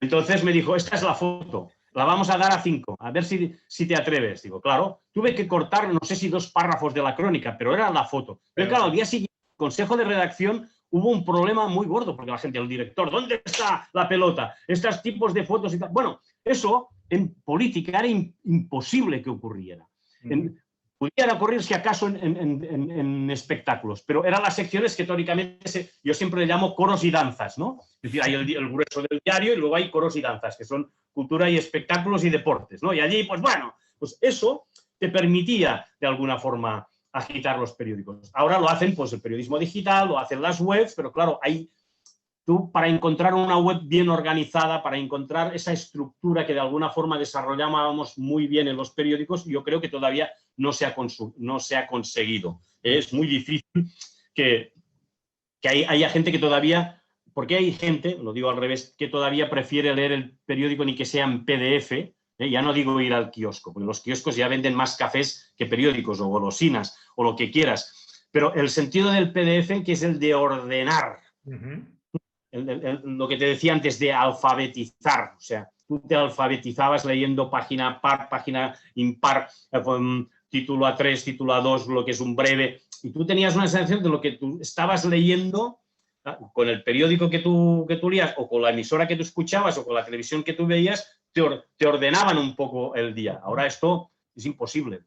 Speaker 2: Entonces me dijo, esta es la foto, la vamos a dar a 5, a ver si te atreves. Digo, claro, tuve que cortar, no sé si 2 párrafos de la crónica, pero era la foto. Pero claro, al día siguiente, en el consejo de redacción, hubo un problema muy gordo, porque la gente, el director, ¿dónde está la pelota? Estos tipos de fotos y tal. Bueno, eso en política era imposible que ocurriera. Pudiera ocurrir si acaso en espectáculos, pero eran las secciones que teóricamente yo siempre le llamo coros y danzas, ¿no? Es decir, hay el grueso del diario y luego hay coros y danzas, que son cultura y espectáculos y deportes, ¿no? Y allí, pues bueno, pues eso te permitía de alguna forma agitar los periódicos. Ahora lo hacen pues el periodismo digital, lo hacen las webs, pero claro, tú para encontrar una web bien organizada, para encontrar esa estructura que de alguna forma desarrollábamos muy bien en los periódicos, yo creo que todavía no se ha conseguido. Es muy difícil que haya gente que todavía, porque hay gente, lo digo al revés, que todavía prefiere leer el periódico ni que sea en PDF, ya no digo ir al kiosco, porque los kioscos ya venden más cafés que periódicos o golosinas o lo que quieras, pero el sentido del PDF, que es el de ordenar, lo que te decía antes de alfabetizar, o sea, tú te alfabetizabas leyendo página par, página impar, título A3, título A2, lo que es un breve, y tú tenías una sensación de lo que tú estabas leyendo con el periódico que tú leías o con la emisora que tú escuchabas o con la televisión que tú veías, te ordenaban un poco el día. Ahora esto es imposible.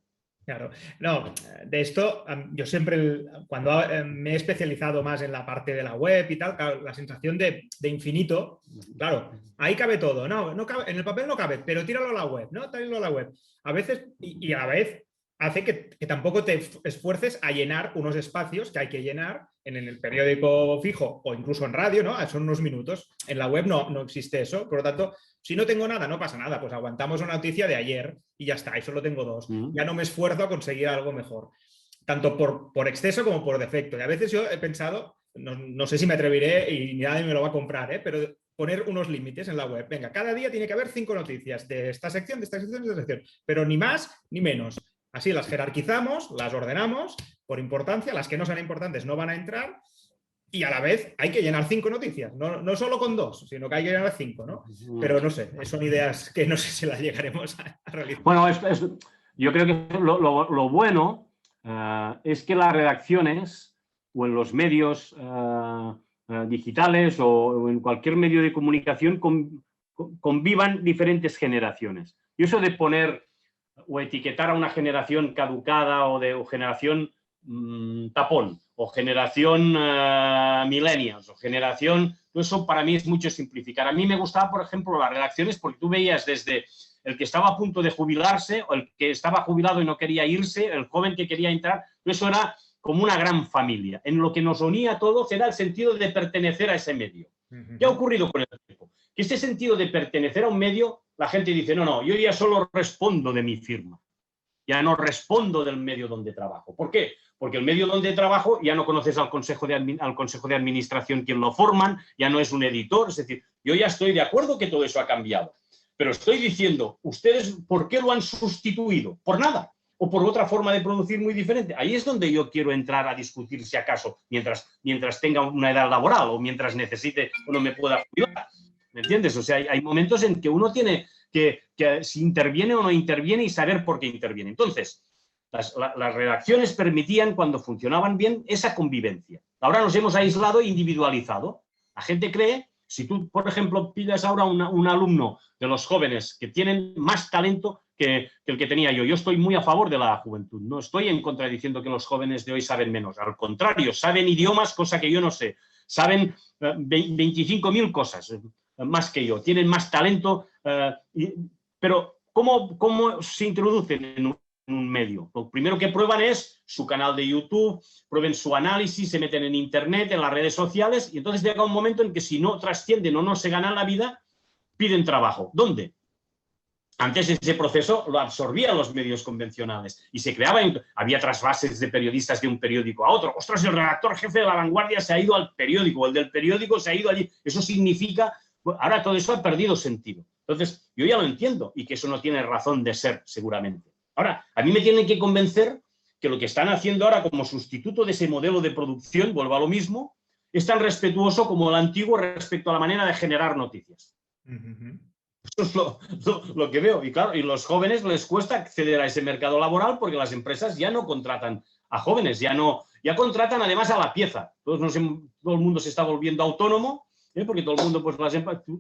Speaker 1: Claro, no, de esto yo siempre, cuando me he especializado más en la parte de la web y tal, claro, la sensación de infinito, claro, ahí cabe todo, no cabe, en el papel no cabe, pero tíralo a la web, ¿no? Tíralo a la web. A veces, y a la vez, hace que tampoco te esfuerces a llenar unos espacios que hay que llenar en el periódico fijo o incluso en radio, ¿no? Son unos minutos. En la web no existe eso, por lo tanto, si no tengo nada, no pasa nada, pues aguantamos una noticia de ayer y ya está, y solo tengo 2. Ya no me esfuerzo a conseguir algo mejor, tanto por exceso como por defecto. Y a veces yo he pensado, no sé si me atreveré y nadie me lo va a comprar, pero poner unos límites en la web. Venga, cada día tiene que haber 5 noticias de esta sección, de esta sección, de esta sección, pero ni más ni menos. Así las jerarquizamos, las ordenamos por importancia, las que no sean importantes no van a entrar. Y a la vez hay que llenar 5 noticias, no solo con 2, sino que hay que llenar 5, ¿no? Pero no sé, son ideas que no sé si las llegaremos a realizar.
Speaker 2: Bueno, yo creo que lo bueno es que las redacciones o en los medios digitales o en cualquier medio de comunicación convivan diferentes generaciones. Y eso de poner o etiquetar a una generación caducada o generación tapón o generación millennials, o generación... Todo eso para mí es mucho simplificar. A mí me gustaba, por ejemplo, las redacciones porque tú veías desde el que estaba a punto de jubilarse o el que estaba jubilado y no quería irse, el joven que quería entrar, eso era como una gran familia. En lo que nos unía a todos era el sentido de pertenecer a ese medio. ¿Qué ha ocurrido con el tiempo? Que ese sentido de pertenecer a un medio, la gente dice, no, no, yo ya solo respondo de mi firma. Ya no respondo del medio donde trabajo. ¿Por qué? Porque el medio donde trabajo ya no conoces al consejo de administración quien lo forman, ya no es un editor. Es decir, yo ya estoy de acuerdo que todo eso ha cambiado. Pero estoy diciendo, ¿ustedes por qué lo han sustituido? ¿Por nada? ¿O por otra forma de producir muy diferente? Ahí es donde yo quiero entrar a discutir, si acaso, mientras tenga una edad laboral o mientras necesite o no me pueda jubilar. ¿Me entiendes? O sea, hay momentos en que uno tiene que si interviene o no interviene y saber por qué interviene. Entonces, las redacciones permitían, cuando funcionaban bien, esa convivencia. Ahora nos hemos aislado e individualizado. La gente cree, si tú, por ejemplo, pides ahora un alumno de los jóvenes que tienen más talento que el que tenía yo. Yo estoy muy a favor de la juventud. No estoy en contra diciendo que los jóvenes de hoy saben menos. Al contrario, saben idiomas, cosa que yo no sé. Saben 25.000 cosas más que yo. Tienen más talento. Pero ¿cómo se introducen en un medio? Lo primero que prueban es su canal de YouTube, prueben su análisis, se meten en Internet, en las redes sociales, y entonces llega un momento en que si no trascienden o no se ganan la vida, piden trabajo. ¿Dónde? Antes ese proceso lo absorbían los medios convencionales y se creaba, había trasvases de periodistas de un periódico a otro. Ostras, el redactor jefe de La Vanguardia se ha ido al periódico, el del periódico se ha ido allí. Eso significa, ahora todo eso ha perdido sentido. Entonces, yo ya lo entiendo y que eso no tiene razón de ser, seguramente. Ahora, a mí me tienen que convencer que lo que están haciendo ahora como sustituto de ese modelo de producción, vuelvo a lo mismo, es tan respetuoso como el antiguo respecto a la manera de generar noticias. Eso es lo que veo. Y claro, y los jóvenes les cuesta acceder a ese mercado laboral porque las empresas ya no contratan a jóvenes, ya contratan además a la pieza. Todo el mundo se está volviendo autónomo, porque todo el mundo, pues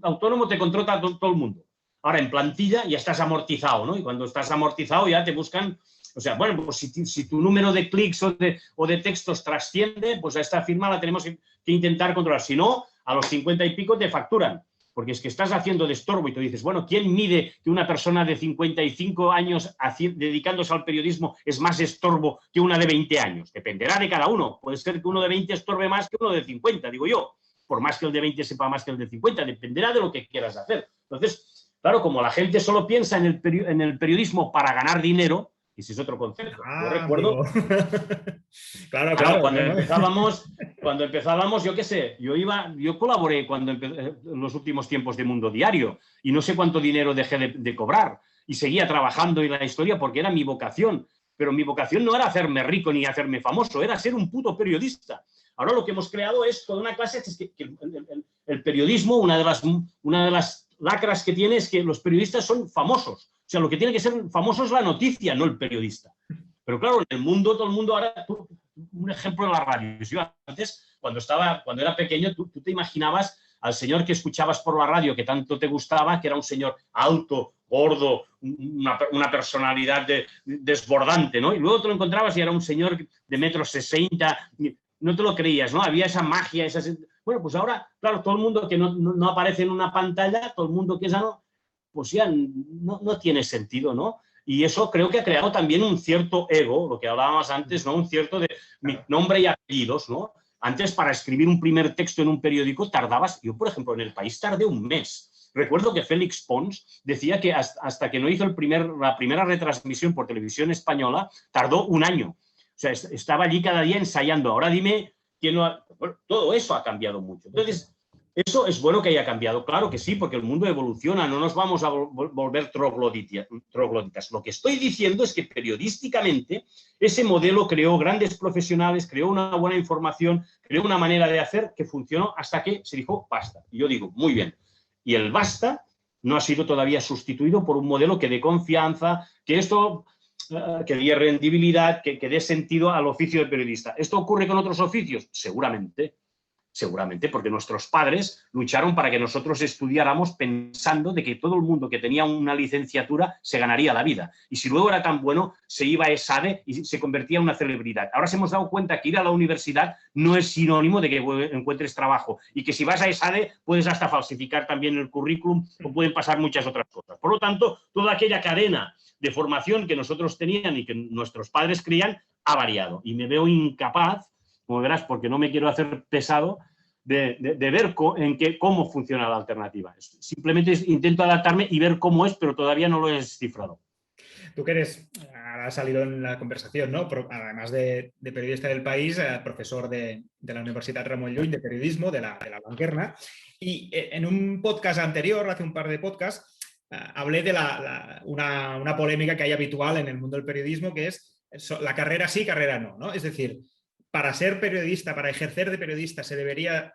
Speaker 2: autónomo te contrata todo el mundo. Ahora en plantilla ya estás amortizado, ¿no? Y cuando estás amortizado ya te buscan, o sea, bueno, pues si tu número de clics o de textos trasciende, pues a esta firma la tenemos que intentar controlar. Si no, a los 50 y pico te facturan. Porque es que estás haciendo de estorbo y tú dices, bueno, ¿quién mide que una persona de 55 años dedicándose al periodismo es más estorbo que una de 20 años? Dependerá de cada uno. Puede ser que uno de 20 estorbe más que uno de 50, digo yo. Por más que el de 20 sepa más que el de 50, dependerá de lo que quieras hacer. Entonces, claro, como la gente solo piensa en el periodismo para ganar dinero, y ese es otro concepto. Yo recuerdo... Claro, cuando empezábamos, yo qué sé, yo colaboré en los últimos tiempos de Mundo Diario y no sé cuánto dinero dejé de cobrar y seguía trabajando en la historia porque era mi vocación, pero mi vocación no era hacerme rico ni hacerme famoso, era ser un puto periodista. Ahora lo que hemos creado es toda una clase, es que el periodismo, una de las lacras que tiene es que los periodistas son famosos. O sea, lo que tiene que ser famoso es la noticia, no el periodista. Pero claro, en el mundo, todo el mundo ahora... Un ejemplo en la radio. Yo antes, cuando era pequeño, tú te imaginabas al señor que escuchabas por la radio, que tanto te gustaba, que era un señor alto, gordo, una personalidad desbordante, ¿no? Y luego te lo encontrabas y era un señor de 1,60 m. No te lo creías, ¿no? Había esa magia, Bueno, pues ahora, claro, todo el mundo que no aparece en una pantalla, todo el mundo que es sano, pues ya no tiene sentido, ¿no? Y eso creo que ha creado también un cierto ego, lo que hablábamos antes, ¿no? Un cierto de nombre y apellidos, ¿no? Antes, para escribir un primer texto en un periódico tardabas, yo por ejemplo en El País tardé un mes. Recuerdo que Félix Pons decía que hasta que no hizo la primera retransmisión por televisión española, tardó un año. O sea, estaba allí cada día ensayando. Ahora dime quién no ha... Bueno, todo eso ha cambiado mucho. Entonces... ¿Eso es bueno que haya cambiado? Claro que sí, porque el mundo evoluciona, no nos vamos a volver trogloditas. Lo que estoy diciendo es que periodísticamente ese modelo creó grandes profesionales, creó una buena información, creó una manera de hacer que funcionó hasta que se dijo basta. Y yo digo, muy bien. Y el basta no ha sido todavía sustituido por un modelo que dé confianza, que dé rendibilidad, que dé sentido al oficio de periodista. ¿Esto ocurre con otros oficios? Seguramente. Seguramente porque nuestros padres lucharon para que nosotros estudiáramos pensando de que todo el mundo que tenía una licenciatura se ganaría la vida. Y si luego era tan bueno, se iba a ESADE y se convertía en una celebridad. Ahora se hemos dado cuenta que ir a la universidad no es sinónimo de que encuentres trabajo y que si vas a ESADE puedes hasta falsificar también el currículum o pueden pasar muchas otras cosas. Por lo tanto, toda aquella cadena de formación que nosotros tenían y que nuestros padres creían ha variado. Y me veo incapaz, como verás, porque no me quiero hacer pesado, de ver cómo funciona la alternativa. Simplemente intento adaptarme y ver cómo es, pero todavía no lo he descifrado.
Speaker 1: Tú que eres, ahora ha salido en la conversación, ¿no? Además de periodista del País, profesor de la Universidad Ramon Llull de periodismo, de la Blanquerna. Y en un podcast anterior, hace un par de podcasts, hablé de una polémica que hay habitual en el mundo del periodismo, que es la carrera sí, carrera no, ¿no? Es decir, para ser periodista, para ejercer de periodista, se debería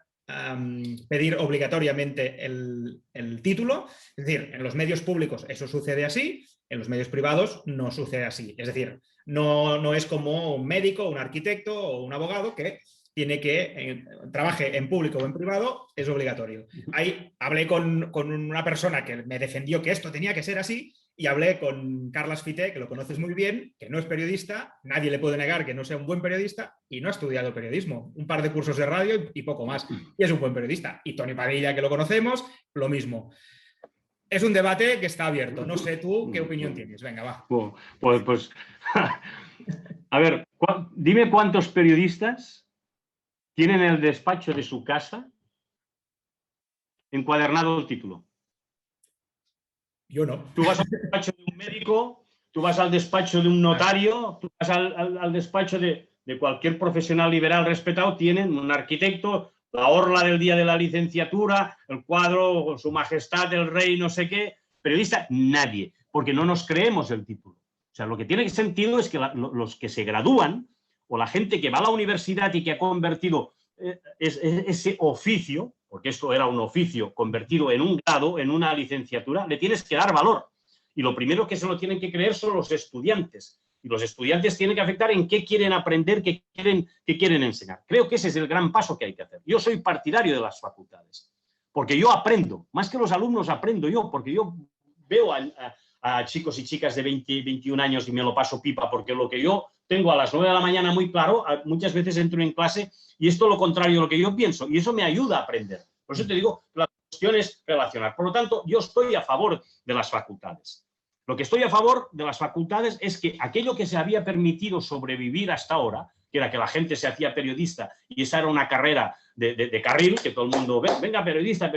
Speaker 1: pedir obligatoriamente el título. Es decir, en los medios públicos eso sucede así, en los medios privados no sucede así. Es decir, no es como un médico, un arquitecto o un abogado que tiene que trabaje en público o en privado, es obligatorio. Ahí hablé con una persona que me defendió que esto tenía que ser así. Y hablé con Carles Fité, que lo conoces muy bien, que no es periodista, nadie le puede negar que no sea un buen periodista y no ha estudiado periodismo. Un par de cursos de radio y poco más. Y es un buen periodista. Y Toni Padilla, que lo conocemos, lo mismo. Es un debate que está abierto. No sé tú qué opinión tienes. Venga, va.
Speaker 2: Pues a ver, dime cuántos periodistas tienen en el despacho de su casa encuadernado el título.
Speaker 1: Yo no.
Speaker 2: Tú vas al despacho de un médico, tú vas al despacho de un notario, tú vas al despacho de cualquier profesional liberal respetado, tienen un arquitecto, la orla del día de la licenciatura, el cuadro, su majestad, el rey, no sé qué. Periodista, nadie, porque no nos creemos el título. O sea, lo que tiene sentido es que los que se gradúan o la gente que va a la universidad y que ha convertido ese oficio, porque esto era un oficio convertido en un grado, en una licenciatura, le tienes que dar valor. Y lo primero que se lo tienen que creer son los estudiantes. Y los estudiantes tienen que afectar en qué quieren aprender, qué quieren enseñar. Creo que ese es el gran paso que hay que hacer. Yo soy partidario de las facultades, porque yo aprendo. Más que los alumnos aprendo yo, porque yo veo a chicos y chicas de 20, 21 años y me lo paso pipa, porque lo que yo tengo a las 9 de la mañana muy claro, muchas veces entro en clase y esto es lo contrario de lo que yo pienso, y eso me ayuda a aprender. Por eso te digo, la cuestión es relacionar. Por lo tanto, yo estoy a favor de las facultades. Lo que estoy a favor de las facultades es que aquello que se había permitido sobrevivir hasta ahora, que era que la gente se hacía periodista y esa era una carrera de carril, que todo el mundo, venga, periodista,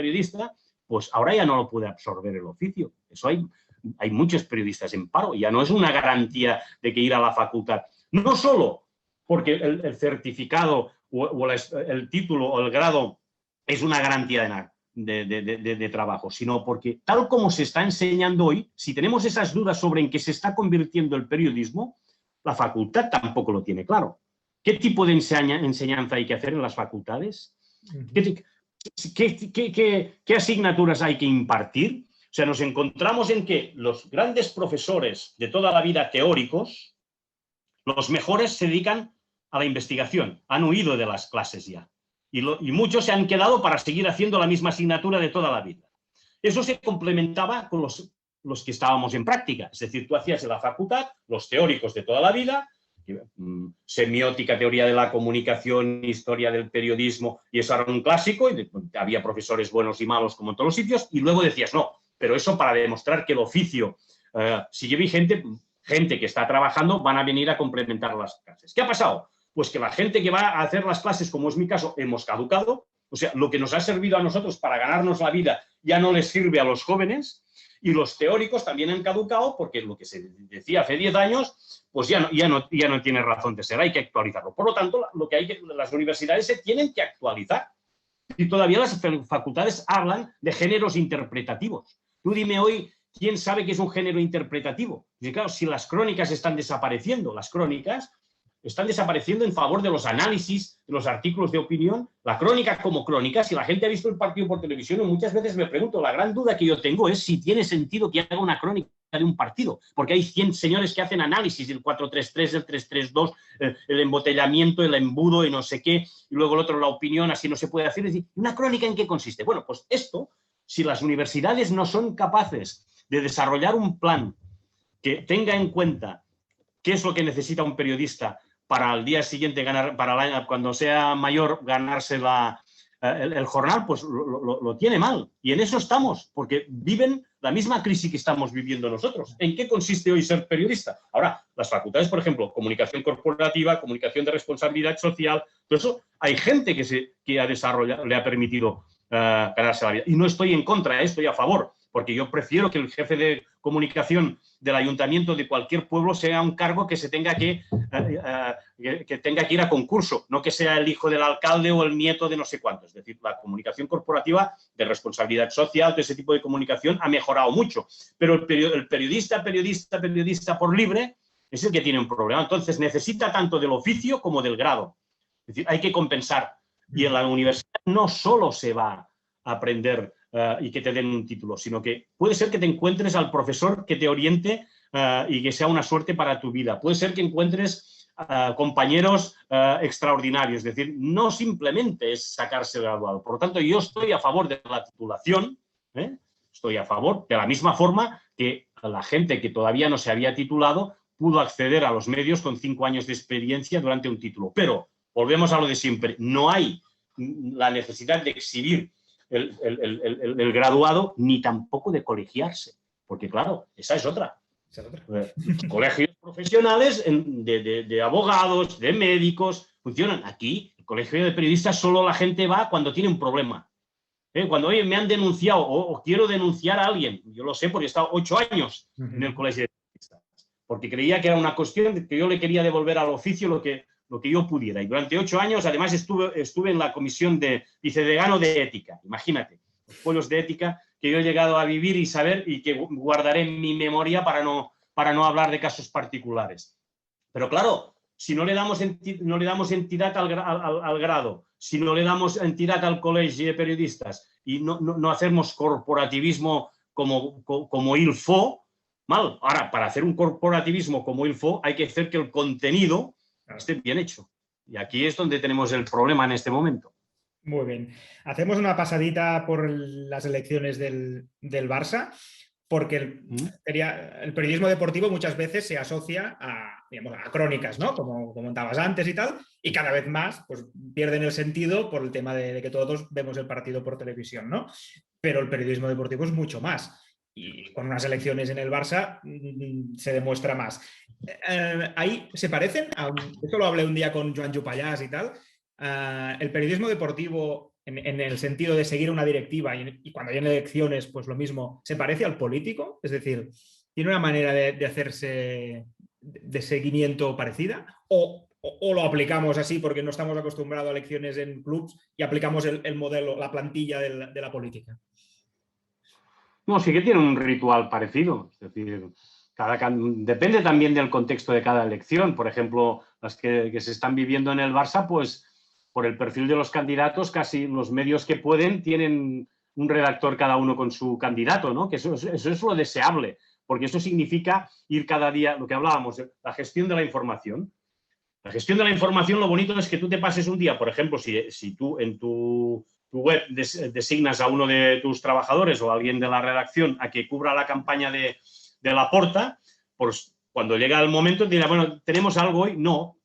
Speaker 2: pues ahora ya no lo puede absorber el oficio. Eso hay muchos periodistas en paro, ya no es una garantía de que ir a la facultad. No solo porque el certificado o el título o el grado es una garantía de trabajo, sino porque tal como se está enseñando hoy, si tenemos esas dudas sobre en qué se está convirtiendo el periodismo, la facultad tampoco lo tiene claro. ¿Qué tipo de enseñanza hay que hacer en las facultades? ¿Qué asignaturas hay que impartir? O sea, nos encontramos en que los grandes profesores de toda la vida teóricos, los mejores se dedican a la investigación, han huido de las clases ya. Y muchos se han quedado para seguir haciendo la misma asignatura de toda la vida. Eso se complementaba con los que estábamos en práctica. Es decir, tú hacías en la facultad los teóricos de toda la vida, semiótica, teoría de la comunicación, historia del periodismo, y eso era un clásico, y había profesores buenos y malos como en todos los sitios, y luego decías, no, pero eso para demostrar que el oficio sigue vigente, gente que está trabajando van a venir a complementar las clases. ¿Qué ha pasado? Pues que la gente que va a hacer las clases, como es mi caso, hemos caducado. O sea, lo que nos ha servido a nosotros para ganarnos la vida ya no les sirve a los jóvenes, y los teóricos también han caducado porque lo que se decía hace 10 años, pues ya no tiene razón de ser, hay que actualizarlo. Por lo tanto, las universidades se tienen que actualizar. Y todavía las facultades hablan de géneros interpretativos. Tú dime hoy, ¿quién sabe qué es un género interpretativo? Y claro, si las crónicas están desapareciendo, las crónicas están desapareciendo en favor de los análisis, de los artículos de opinión, la crónica como crónica. Si la gente ha visto el partido por televisión, muchas veces me pregunto, la gran duda que yo tengo es si tiene sentido que haga una crónica
Speaker 3: de un partido, porque hay 100 señores que hacen análisis del 4-3-3, del 3-3-2, el embotellamiento, el embudo y no sé qué, y luego el otro la opinión, así no se puede hacer. Es decir, ¿una crónica en qué consiste? Bueno, pues esto, si las universidades no son capaces de desarrollar un plan que tenga en cuenta qué es lo que necesita un periodista para al día siguiente ganar, para el año, cuando sea mayor, ganarse el jornal, pues lo tiene mal. Y en eso estamos, porque viven la misma crisis que estamos viviendo nosotros. ¿En qué consiste hoy ser periodista? Ahora, las facultades, por ejemplo, comunicación corporativa, comunicación de responsabilidad social, todo eso, hay gente que ha desarrollado, le ha permitido ganarse la vida. Y no estoy en contra, estoy a favor, porque yo prefiero que el jefe de comunicación del ayuntamiento de cualquier pueblo sea un cargo que se tenga que tenga que ir a concurso, no que sea el hijo del alcalde o el nieto de no sé cuánto. Es decir, la comunicación corporativa de responsabilidad social, todo ese tipo de comunicación ha mejorado mucho, pero el periodista por libre es el que tiene un problema. Entonces necesita tanto del oficio como del grado. Es decir, hay que compensar. Y en la universidad no solo se va a aprender y que te den un título, sino que puede ser que te encuentres al profesor que te oriente y que sea una suerte para tu vida. Puede ser que encuentres compañeros extraordinarios, es decir, no simplemente es sacarse el graduado. Por lo tanto, yo estoy a favor de la titulación, estoy a favor, de la misma forma que la gente que todavía no se había titulado pudo acceder a los medios con 5 años de experiencia durante un título. Pero volvemos a lo de siempre, no hay la necesidad de exhibir el graduado ni tampoco de colegiarse, porque claro, esa es otra. Colegios profesionales de abogados, de médicos, funcionan. Aquí, el colegio de periodistas, solo la gente va cuando tiene un problema. Cuando oye, me han denunciado o quiero denunciar a alguien, yo lo sé porque he estado 8 años en el colegio de periodistas, porque creía que era una cuestión de que yo le quería devolver al oficio lo que yo pudiera. Y durante 8 años, además, estuve en la comisión de vicedecano de ética. Imagínate, los pueblos de ética que yo he llegado a vivir y saber y que guardaré en mi memoria para no hablar de casos particulares. Pero claro, si no le damos entidad al grado, si no le damos entidad al colegio de periodistas y no hacemos corporativismo como il faut, mal. Ahora, para hacer un corporativismo como il faut, hay que hacer que el contenido esté bien hecho. Y aquí es donde tenemos el problema en este momento.
Speaker 1: Muy bien. Hacemos una pasadita por las elecciones del Barça, porque el periodismo deportivo muchas veces se asocia digamos, a crónicas, ¿no? Como comentabas antes y tal, y cada vez más pues, pierden el sentido por el tema de que todos vemos el partido por televisión, ¿no? Pero el periodismo deportivo es mucho más. Y con unas elecciones en el Barça se demuestra más. Ahí se parecen, esto lo hablé un día con Joan Jupallás y tal, el periodismo deportivo en el sentido de seguir una directiva y cuando hay elecciones, pues lo mismo, ¿se parece al político? Es decir, ¿tiene una manera de hacerse de seguimiento parecida? ¿O lo aplicamos así porque no estamos acostumbrados a elecciones en clubs y aplicamos el modelo, la plantilla de la política?
Speaker 2: No, sí que tiene un ritual parecido. Es decir, depende también del contexto de cada elección. Por ejemplo, las que se están viviendo en el Barça, pues por el perfil de los candidatos, casi los medios que pueden tienen un redactor cada uno con su candidato, ¿no? Que eso es lo deseable, porque eso significa ir cada día, lo que hablábamos, la gestión de la información. La gestión de la información, lo bonito es que tú te pases un día, por ejemplo, si tú en tu web designas a uno de tus trabajadores o a alguien de la redacción a que cubra la campaña de Laporta, pues cuando llega el momento dirá, bueno, ¿tenemos algo hoy? No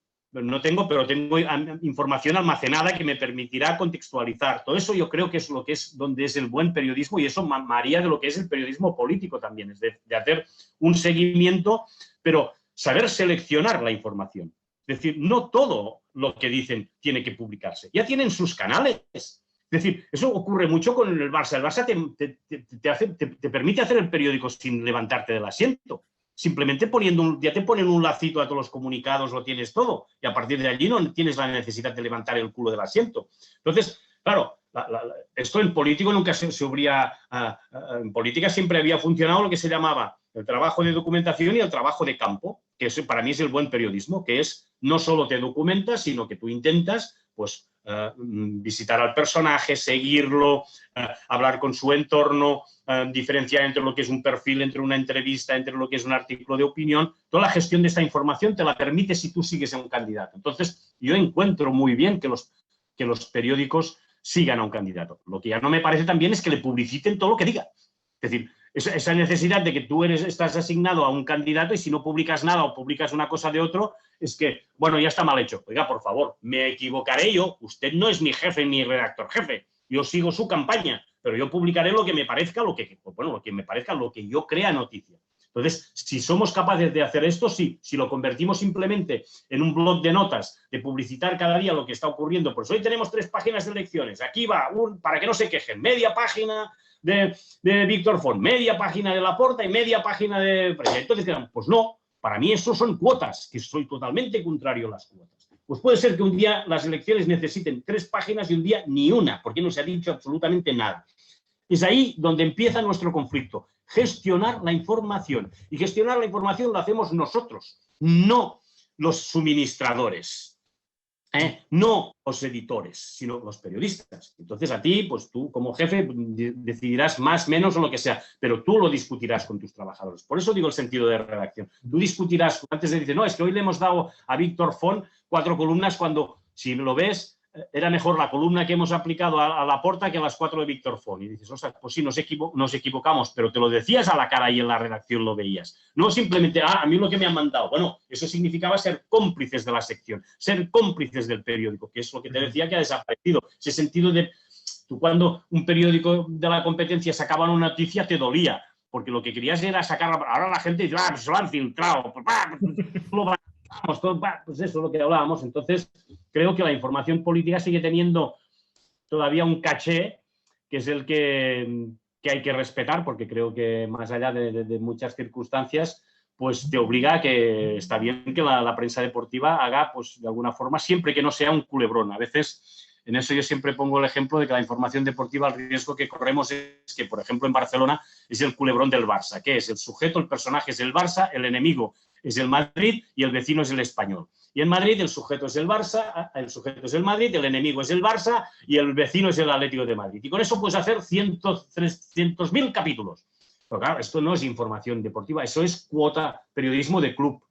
Speaker 2: tengo, pero tengo información almacenada que me permitirá contextualizar. Todo eso yo creo que es lo que es donde es el buen periodismo y eso mamaría de lo que es el periodismo político también, es de hacer un seguimiento, pero saber seleccionar la información. Es decir, no todo lo que dicen tiene que publicarse. Ya tienen sus canales. Es decir, eso ocurre mucho con el Barça. El Barça te permite hacer el periódico sin levantarte del asiento. Simplemente ya te ponen un lacito a todos los comunicados, lo tienes todo. Y a partir de allí no tienes la necesidad de levantar el culo del asiento. Entonces, claro, esto en político nunca se habría... en política siempre había funcionado lo que se llamaba el trabajo de documentación y el trabajo de campo, que eso para mí es el buen periodismo, que es no solo te documentas, sino que tú intentas, pues,
Speaker 3: visitar al personaje, seguirlo, hablar con su entorno, diferenciar entre lo que es un perfil, entre una entrevista, entre lo que es un artículo de opinión. Toda la gestión de esta información te la permite si tú sigues a un candidato. Entonces, yo encuentro muy bien que los periódicos sigan a un candidato. Lo que ya no me parece también es que le publiciten todo lo que diga. Es decir, esa necesidad de que tú estás asignado a un candidato y si no publicas nada o publicas una cosa de otro, es que, bueno, ya está mal hecho. Oiga, por favor, me equivocaré yo. Usted no es mi jefe ni redactor jefe. Yo sigo su campaña, pero yo publicaré lo que me parezca, lo que me parezca, lo que yo crea noticia. Entonces, si somos capaces de hacer esto, sí. Si lo convertimos simplemente en un blog de notas, de publicitar cada día lo que está ocurriendo, pues hoy tenemos 3 páginas de elecciones. Aquí va, para que no se quejen, media página de Víctor Font, media página de Laporta y media página de... Entonces, pues no, para mí eso son cuotas, que soy totalmente contrario a las cuotas. Pues puede ser que un día las elecciones necesiten 3 páginas y un día ni una, porque no se ha dicho absolutamente nada. Es ahí donde empieza nuestro conflicto, gestionar la información. Y gestionar la información lo hacemos nosotros, no los suministradores. No los editores, sino los periodistas. Entonces a ti, pues tú como jefe decidirás más, menos o lo que sea, pero tú lo discutirás con tus trabajadores. Por eso digo el sentido de redacción. Tú discutirás, antes de decir, no, es que hoy le hemos dado a Víctor Font 4 columnas cuando, si lo ves, era mejor la columna que hemos aplicado a Laporta que las 4 de Víctor Font. Y dices, o sea, pues sí, nos equivocamos, pero te lo decías a la cara y en la redacción lo veías. No simplemente, a mí lo que me han mandado. Bueno, eso significaba ser cómplices de la sección, ser cómplices del periódico, que es lo que te decía que ha desaparecido. Ese sentido de, tú cuando un periódico de la competencia sacaba una noticia te dolía, porque lo que querías era sacar, ahora la gente dice, pues se lo han filtrado, pues eso es lo que hablábamos. Entonces, creo que la información política sigue teniendo todavía un caché, que es el que hay que respetar, porque creo que más allá de muchas circunstancias, pues te obliga a que está bien que la prensa deportiva haga, pues de alguna forma, siempre que no sea un culebrón. A veces, en eso yo siempre pongo el ejemplo de que la información deportiva, el riesgo que corremos es que, por ejemplo, en Barcelona es el culebrón del Barça. ¿Qué es? El sujeto, el personaje es el Barça, el enemigo es el Madrid y el vecino es el Español. Y en Madrid el sujeto es el Barça, el sujeto es el Madrid, el enemigo es el Barça y el vecino es el Atlético de Madrid. Y con eso puedes hacer 300.000 capítulos. Pero claro, esto no es información deportiva, eso es cuota, periodismo de club.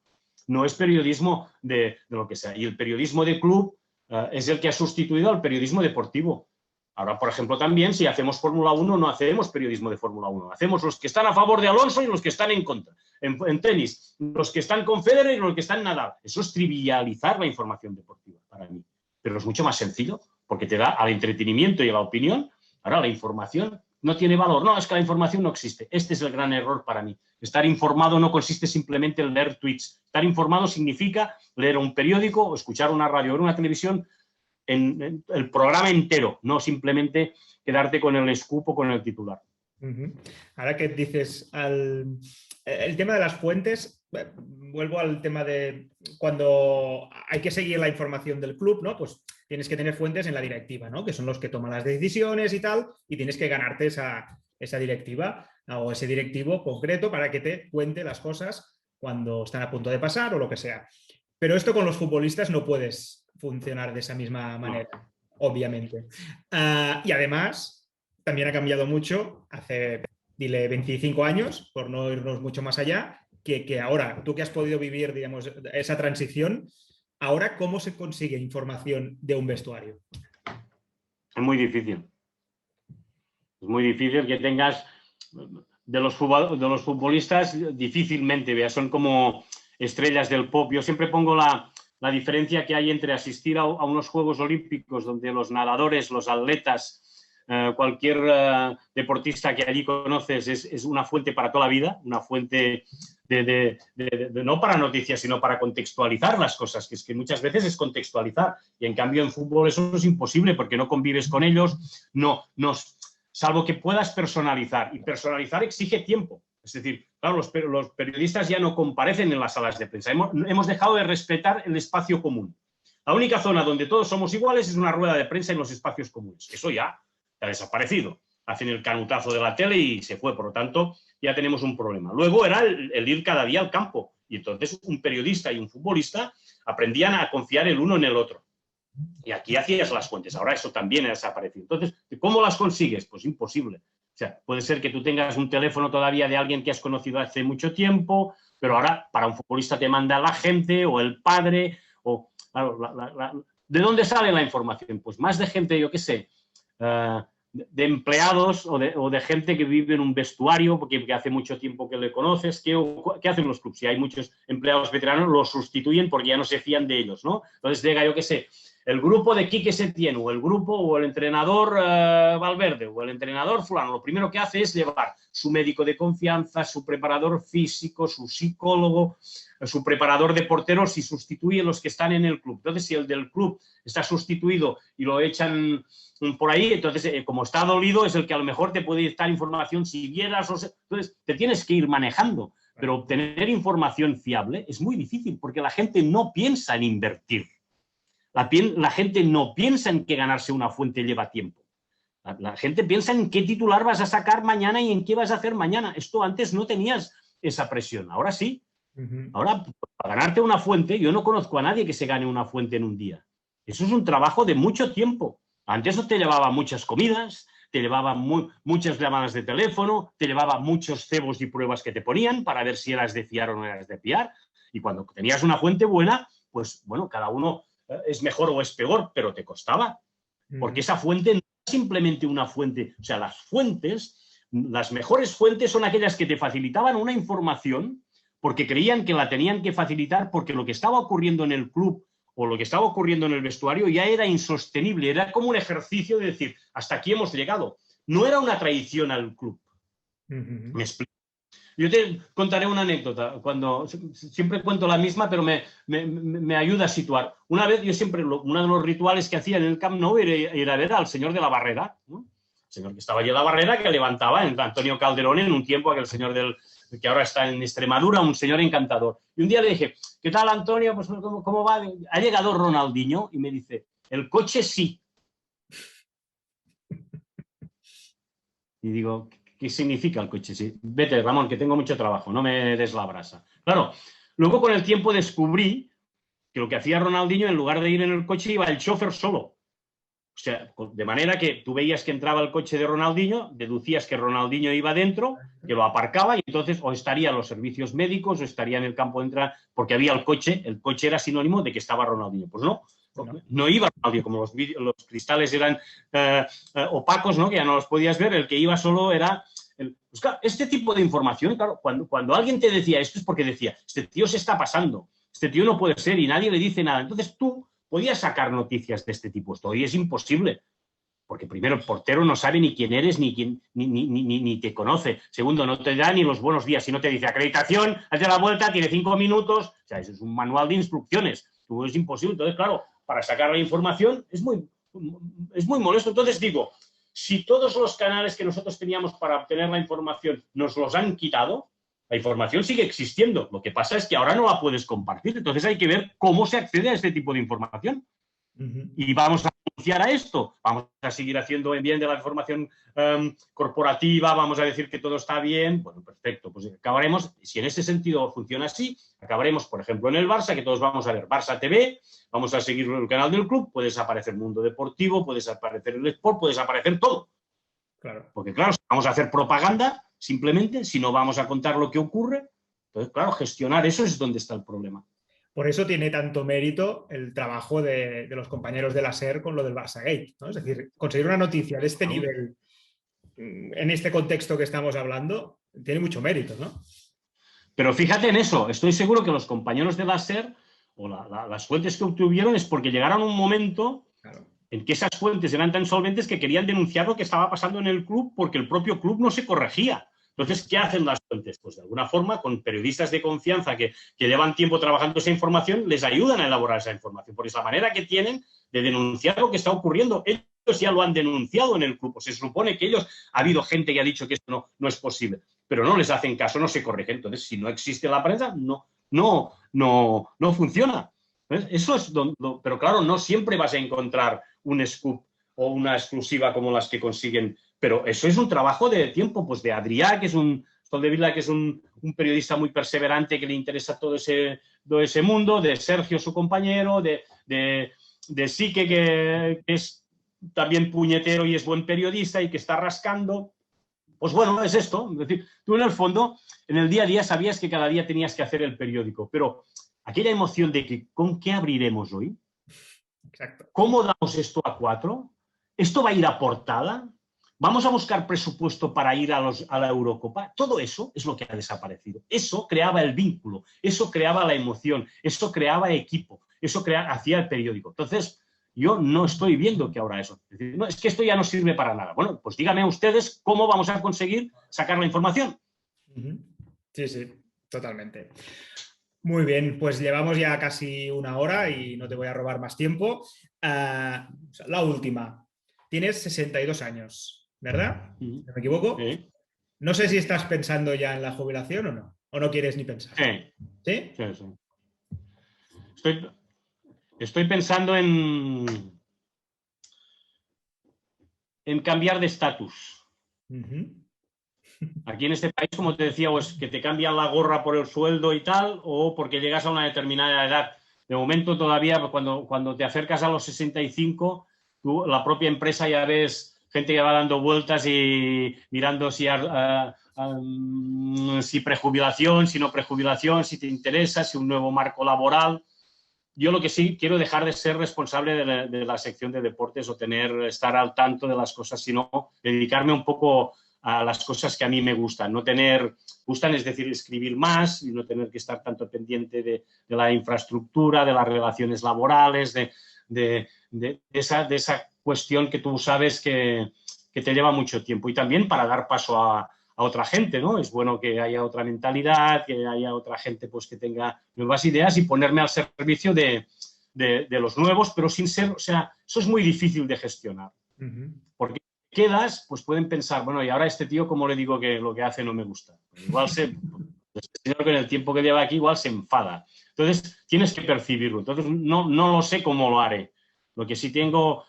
Speaker 3: No es periodismo de lo que sea. Y el periodismo de club es el que ha sustituido al periodismo deportivo. Ahora, por ejemplo, también, si hacemos Fórmula 1, no hacemos periodismo de Fórmula 1. Hacemos los que están a favor de Alonso y los que están en contra. En tenis, los que están con Federer y los que están en Nadal. Eso es trivializar la información deportiva para mí. Pero es mucho más sencillo, porque te da al entretenimiento y a la opinión. Ahora, la información no tiene valor. No, es que la información no existe. Este es el gran error para mí. Estar informado no consiste simplemente en leer tweets. Estar informado significa leer un periódico o escuchar una radio o una televisión en el programa entero, no simplemente quedarte con el scoop o con el titular.
Speaker 1: Ahora que dices el tema de las fuentes, vuelvo al tema de cuando hay que seguir la información del club, ¿no? Pues tienes que tener fuentes en la directiva, ¿no? Que son los que toman las decisiones y tal, y tienes que ganarte esa directiva o ese directivo concreto para que te cuente las cosas cuando están a punto de pasar o lo que sea. Pero esto con los futbolistas no puedes funcionar de esa misma manera, obviamente. Y además, también ha cambiado mucho hace, dile, 25 años, por no irnos mucho más allá, que ahora, tú que has podido vivir, digamos, esa transición, ahora, ¿cómo se consigue información de un vestuario?
Speaker 2: Es muy difícil. Es muy difícil que tengas... De los futbolistas, difícilmente, veas, son como estrellas del pop. Yo siempre pongo la diferencia que hay entre asistir a unos Juegos Olímpicos donde los nadadores, los atletas, cualquier deportista que allí conoces es una fuente para toda la vida, una fuente no para noticias, sino para contextualizar las cosas, que es que muchas veces es contextualizar. Y en cambio en fútbol eso es imposible porque no convives con ellos, salvo que puedas personalizar. Y personalizar exige tiempo. Es decir, claro, los periodistas ya no comparecen en las salas de prensa. Hemos dejado de respetar el espacio común. La única zona donde todos somos iguales es una rueda de prensa en los espacios comunes. Eso ya ha desaparecido. Hacen el canutazo de la tele y se fue. Por lo tanto, ya tenemos un problema. Luego era el ir cada día al campo. Y entonces un periodista y un futbolista aprendían a confiar el uno en el otro.
Speaker 3: Y aquí hacías las fuentes, ahora eso también ha desaparecido. Entonces, ¿cómo las consigues? Pues imposible. O sea, puede ser que tú tengas un teléfono todavía de alguien que has conocido hace mucho tiempo, pero ahora para un futbolista te manda la gente o el padre, o claro, ¿de dónde sale la información? Pues más de gente, yo qué sé, de empleados o de gente que vive en un vestuario, porque hace mucho tiempo que le conoces. ¿Qué hacen los clubes? Si hay muchos empleados veteranos, los sustituyen porque ya no se fían de ellos, ¿no? Entonces llega, yo qué sé, el grupo de Quique Setién o el grupo o el entrenador Valverde o el entrenador fulano, lo primero que hace es llevar su médico de confianza, su preparador físico, su psicólogo, su preparador de porteros y sustituye los que están en el club. Entonces, si el del club está sustituido y lo echan por ahí, entonces, como está dolido, es el que a lo mejor te puede dar información si vieras. Entonces, te tienes que ir manejando. Pero obtener información fiable es muy difícil porque la gente no piensa en invertir. La gente no piensa en que ganarse una fuente lleva tiempo. La gente piensa en qué titular vas a sacar mañana y en qué vas a hacer mañana. Esto antes no tenías esa presión, ahora sí. Ahora, para ganarte una fuente, yo no conozco a nadie que se gane una fuente en un día. Eso es un trabajo de mucho tiempo. Antes te llevaba muchas comidas, te llevaba muchas llamadas de teléfono, te llevaba muchos cebos y pruebas que te ponían para ver si eras de fiar o no eras de fiar. Y cuando tenías una fuente buena, pues bueno, cada uno es mejor o es peor, pero te costaba. Porque esa fuente no es simplemente una fuente. O sea, las fuentes, las mejores fuentes son aquellas que te facilitaban una información porque creían que la tenían que facilitar porque lo que estaba ocurriendo en el club o lo que estaba ocurriendo en el vestuario ya era insostenible. Era como un ejercicio de decir, hasta aquí hemos llegado. No era una traición al club. ¿Me explico? Yo te contaré una anécdota, siempre cuento la misma, pero me ayuda a situar. Una vez, yo siempre, uno de los rituales que hacía en el Camp Nou era ver al señor de la barrera, ¿no? El señor que estaba allí en la barrera, que levantaba, Antonio Calderón, en un tiempo, aquel señor que ahora está en Extremadura, un señor encantador. Y un día le dije, ¿qué tal, Antonio? Pues, ¿cómo va? Ha llegado Ronaldinho y me dice, el coche sí. Y digo, ¿qué significa el coche? Sí, vete, Ramón, que tengo mucho trabajo, no me des la brasa. Claro, luego con el tiempo descubrí que lo que hacía Ronaldinho, en lugar de ir en el coche, iba el chofer solo. O sea, de manera que tú veías que entraba el coche de Ronaldinho, deducías que Ronaldinho iba dentro, que lo aparcaba y entonces o estaría en los servicios médicos o estaría en el campo de entrada, porque había el coche era sinónimo de que estaba Ronaldinho. Pues no iba Ronaldinho, como los cristales eran opacos, ¿no? Que ya no los podías ver, el que iba solo era... Pues claro, este tipo de información, claro, cuando alguien te decía esto es porque decía, este tío se está pasando, este tío no puede ser y nadie le dice nada. Entonces tú podías sacar noticias de este tipo. Esto hoy es imposible, porque primero el portero no sabe ni quién eres ni te conoce. Segundo, no te da ni los buenos días, sino te dice acreditación, hazte la vuelta, tiene 5 minutos. O sea, eso es un manual de instrucciones. Tú es imposible. Entonces, claro, para sacar la información es muy molesto. Entonces digo, si todos los canales que nosotros teníamos para obtener la información nos los han quitado, la información sigue existiendo. Lo que pasa es que ahora no la puedes compartir. Entonces hay que ver cómo se accede a este tipo de información. Y vamos a renunciar a esto. Vamos a seguir haciendo bien de la información corporativa. Vamos a decir que todo está bien. Bueno, perfecto. Pues acabaremos, si en ese sentido funciona así, acabaremos, por ejemplo, en el Barça, que todos vamos a ver Barça TV, vamos a seguir el canal del club, puede desaparecer Mundo Deportivo, puede desaparecer el Sport, puede desaparecer todo.
Speaker 1: Claro.
Speaker 3: Porque, claro, si vamos a hacer propaganda, simplemente, si no vamos a contar lo que ocurre, entonces, claro, gestionar eso es donde está el problema.
Speaker 1: Por eso tiene tanto mérito el trabajo de los compañeros de la SER con lo del Barçagate, ¿no? Es decir, conseguir una noticia de este nivel, en este contexto que estamos hablando, tiene mucho mérito, ¿no?
Speaker 3: Pero fíjate en eso, estoy seguro que los compañeros de la SER o las fuentes que obtuvieron es porque llegaron a un momento en que esas fuentes eran tan solventes que querían denunciar lo que estaba pasando en el club porque el propio club no se corregía. Entonces, ¿qué hacen las fuentes? Pues de alguna forma, con periodistas de confianza que llevan tiempo trabajando esa información, les ayudan a elaborar esa información. Porque es la manera que tienen de denunciar lo que está ocurriendo. Ellos ya lo han denunciado en el club. Se supone que ha habido gente que ha dicho que esto no es posible, pero no les hacen caso, no se corrigen. Entonces, si no existe la prensa, no funciona. Eso es pero claro, no siempre vas a encontrar un scoop o una exclusiva como las que consiguen. Pero eso es un trabajo de tiempo, pues de Adrià, que es Soldevila, que es un periodista muy perseverante que le interesa todo ese mundo, de Sergio, su compañero, de de Sique, que es también puñetero y es buen periodista y que está rascando. Pues bueno, es esto. Es decir, tú en el fondo, en el día a día sabías que cada día tenías que hacer el periódico, pero aquella emoción de que ¿con qué abriremos hoy?
Speaker 1: Exacto.
Speaker 3: ¿Cómo damos esto a 4? ¿Esto va a ir a portada? ¿Vamos a buscar presupuesto para ir a la Eurocopa? Todo eso es lo que ha desaparecido. Eso creaba el vínculo, eso creaba la emoción, eso creaba equipo, eso hacía el periódico. Entonces, yo no estoy viendo que ahora eso. Es decir, no, es que esto ya no sirve para nada. Bueno, pues díganme ustedes cómo vamos a conseguir sacar la información.
Speaker 1: Sí, sí, totalmente. Muy bien, pues llevamos ya casi una hora y no te voy a robar más tiempo. La última. Tienes 62 años, ¿verdad? ¿No me equivoco?
Speaker 3: Sí.
Speaker 1: No sé si estás pensando ya en la jubilación o no. ¿O no quieres ni pensar?
Speaker 3: Sí.
Speaker 1: ¿Sí?
Speaker 3: Sí, sí. Estoy pensando en cambiar de estatus. Aquí en este país, como te decía, pues que te cambian la gorra por el sueldo y tal, o porque llegas a una determinada edad. De momento todavía, cuando te acercas a los 65, la propia empresa ya ves gente que va dando vueltas y mirando si prejubilación, si no prejubilación, si te interesa, si un nuevo marco laboral. Yo lo que sí quiero dejar de ser responsable de la sección de deportes o estar al tanto de las cosas, sino dedicarme un poco a las cosas que a mí me gustan. Gustan, es decir, escribir más y no tener que estar tanto pendiente de la infraestructura, de las relaciones laborales, de esa cuestión que tú sabes que te lleva mucho tiempo. Y también para dar paso a otra gente, ¿no? Es bueno que haya otra mentalidad, que haya otra gente pues, que tenga nuevas ideas y ponerme al servicio de los nuevos, pero sin ser, o sea, eso es muy difícil de gestionar. Porque quedas, pues pueden pensar, bueno, y ahora este tío, ¿cómo le digo que lo que hace no me gusta? Pues igual este señor con el tiempo que lleva aquí igual se enfada. Entonces, tienes que percibirlo. Entonces, no lo sé cómo lo haré. Lo que sí tengo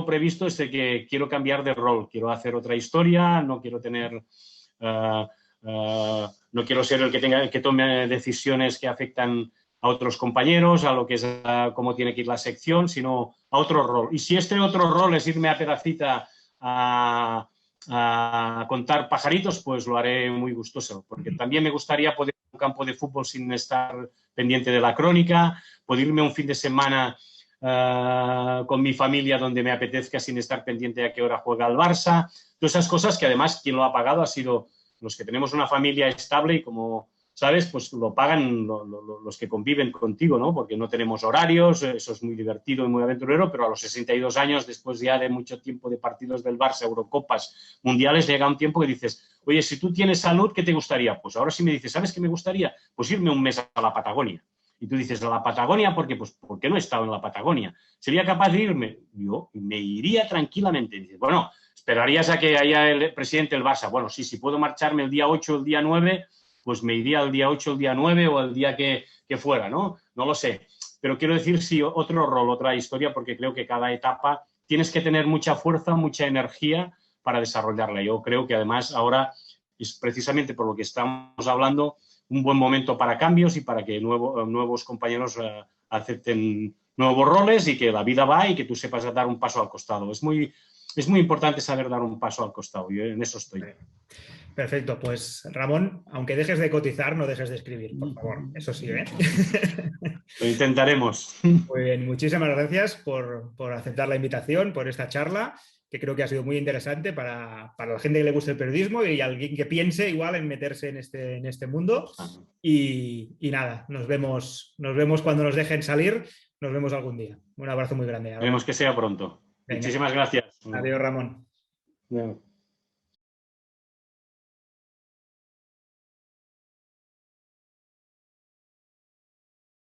Speaker 3: previsto es de que quiero cambiar de rol, quiero hacer otra historia, no quiero tener, no quiero ser el que tome decisiones que afectan a otros compañeros, a lo que es cómo tiene que ir la sección, sino a otro rol. Y si este otro rol es irme a Perafita a contar pajaritos, pues lo haré muy gustoso, porque también me gustaría poder ir a un campo de fútbol sin estar pendiente de la crónica, poder irme un fin de semana con mi familia donde me apetezca sin estar pendiente de a qué hora juega el Barça. Todas esas cosas que además quien lo ha pagado ha sido los que tenemos una familia estable y como sabes, pues lo pagan los que conviven contigo, ¿no? Porque no tenemos horarios, eso es muy divertido y muy aventurero, pero a los 62 años, después ya de mucho tiempo de partidos del Barça, Eurocopas, Mundiales, llega un tiempo que dices, oye, si tú tienes salud, ¿qué te gustaría? Pues ahora sí me dices, ¿sabes qué me gustaría? Pues irme un mes a la Patagonia. Y tú dices, ¿a la Patagonia? ¿Por qué? Pues porque no he estado en la Patagonia. ¿Sería capaz de irme? Yo me iría tranquilamente. Y dices, bueno, esperarías a que haya el presidente del Barça. Bueno, sí, si puedo marcharme el día 8 o el día 9, pues me iría el día 8, el día 9 o el día que fuera, ¿no? No lo sé. Pero quiero decir, sí, otro rol, otra historia, porque creo que cada etapa tienes que tener mucha fuerza, mucha energía para desarrollarla. Yo creo que además ahora es precisamente por lo que estamos hablando un buen momento para cambios y para que nuevos compañeros acepten nuevos roles y que la vida va y que tú sepas dar un paso al costado. Es muy importante saber dar un paso al costado. Yo en eso estoy.
Speaker 1: Perfecto, pues Ramón, aunque dejes de cotizar, no dejes de escribir, por favor. Eso sí, ¿eh?
Speaker 3: Lo intentaremos.
Speaker 1: Muy bien, muchísimas gracias por aceptar la invitación, por esta charla, que creo que ha sido muy interesante para la gente que le guste el periodismo y alguien que piense igual en meterse en este mundo. Y nada, nos vemos cuando nos dejen salir, nos vemos algún día. Un abrazo muy grande.
Speaker 3: Esperemos que sea pronto. Venga. Muchísimas gracias.
Speaker 1: Adiós, Ramón.
Speaker 3: Bueno.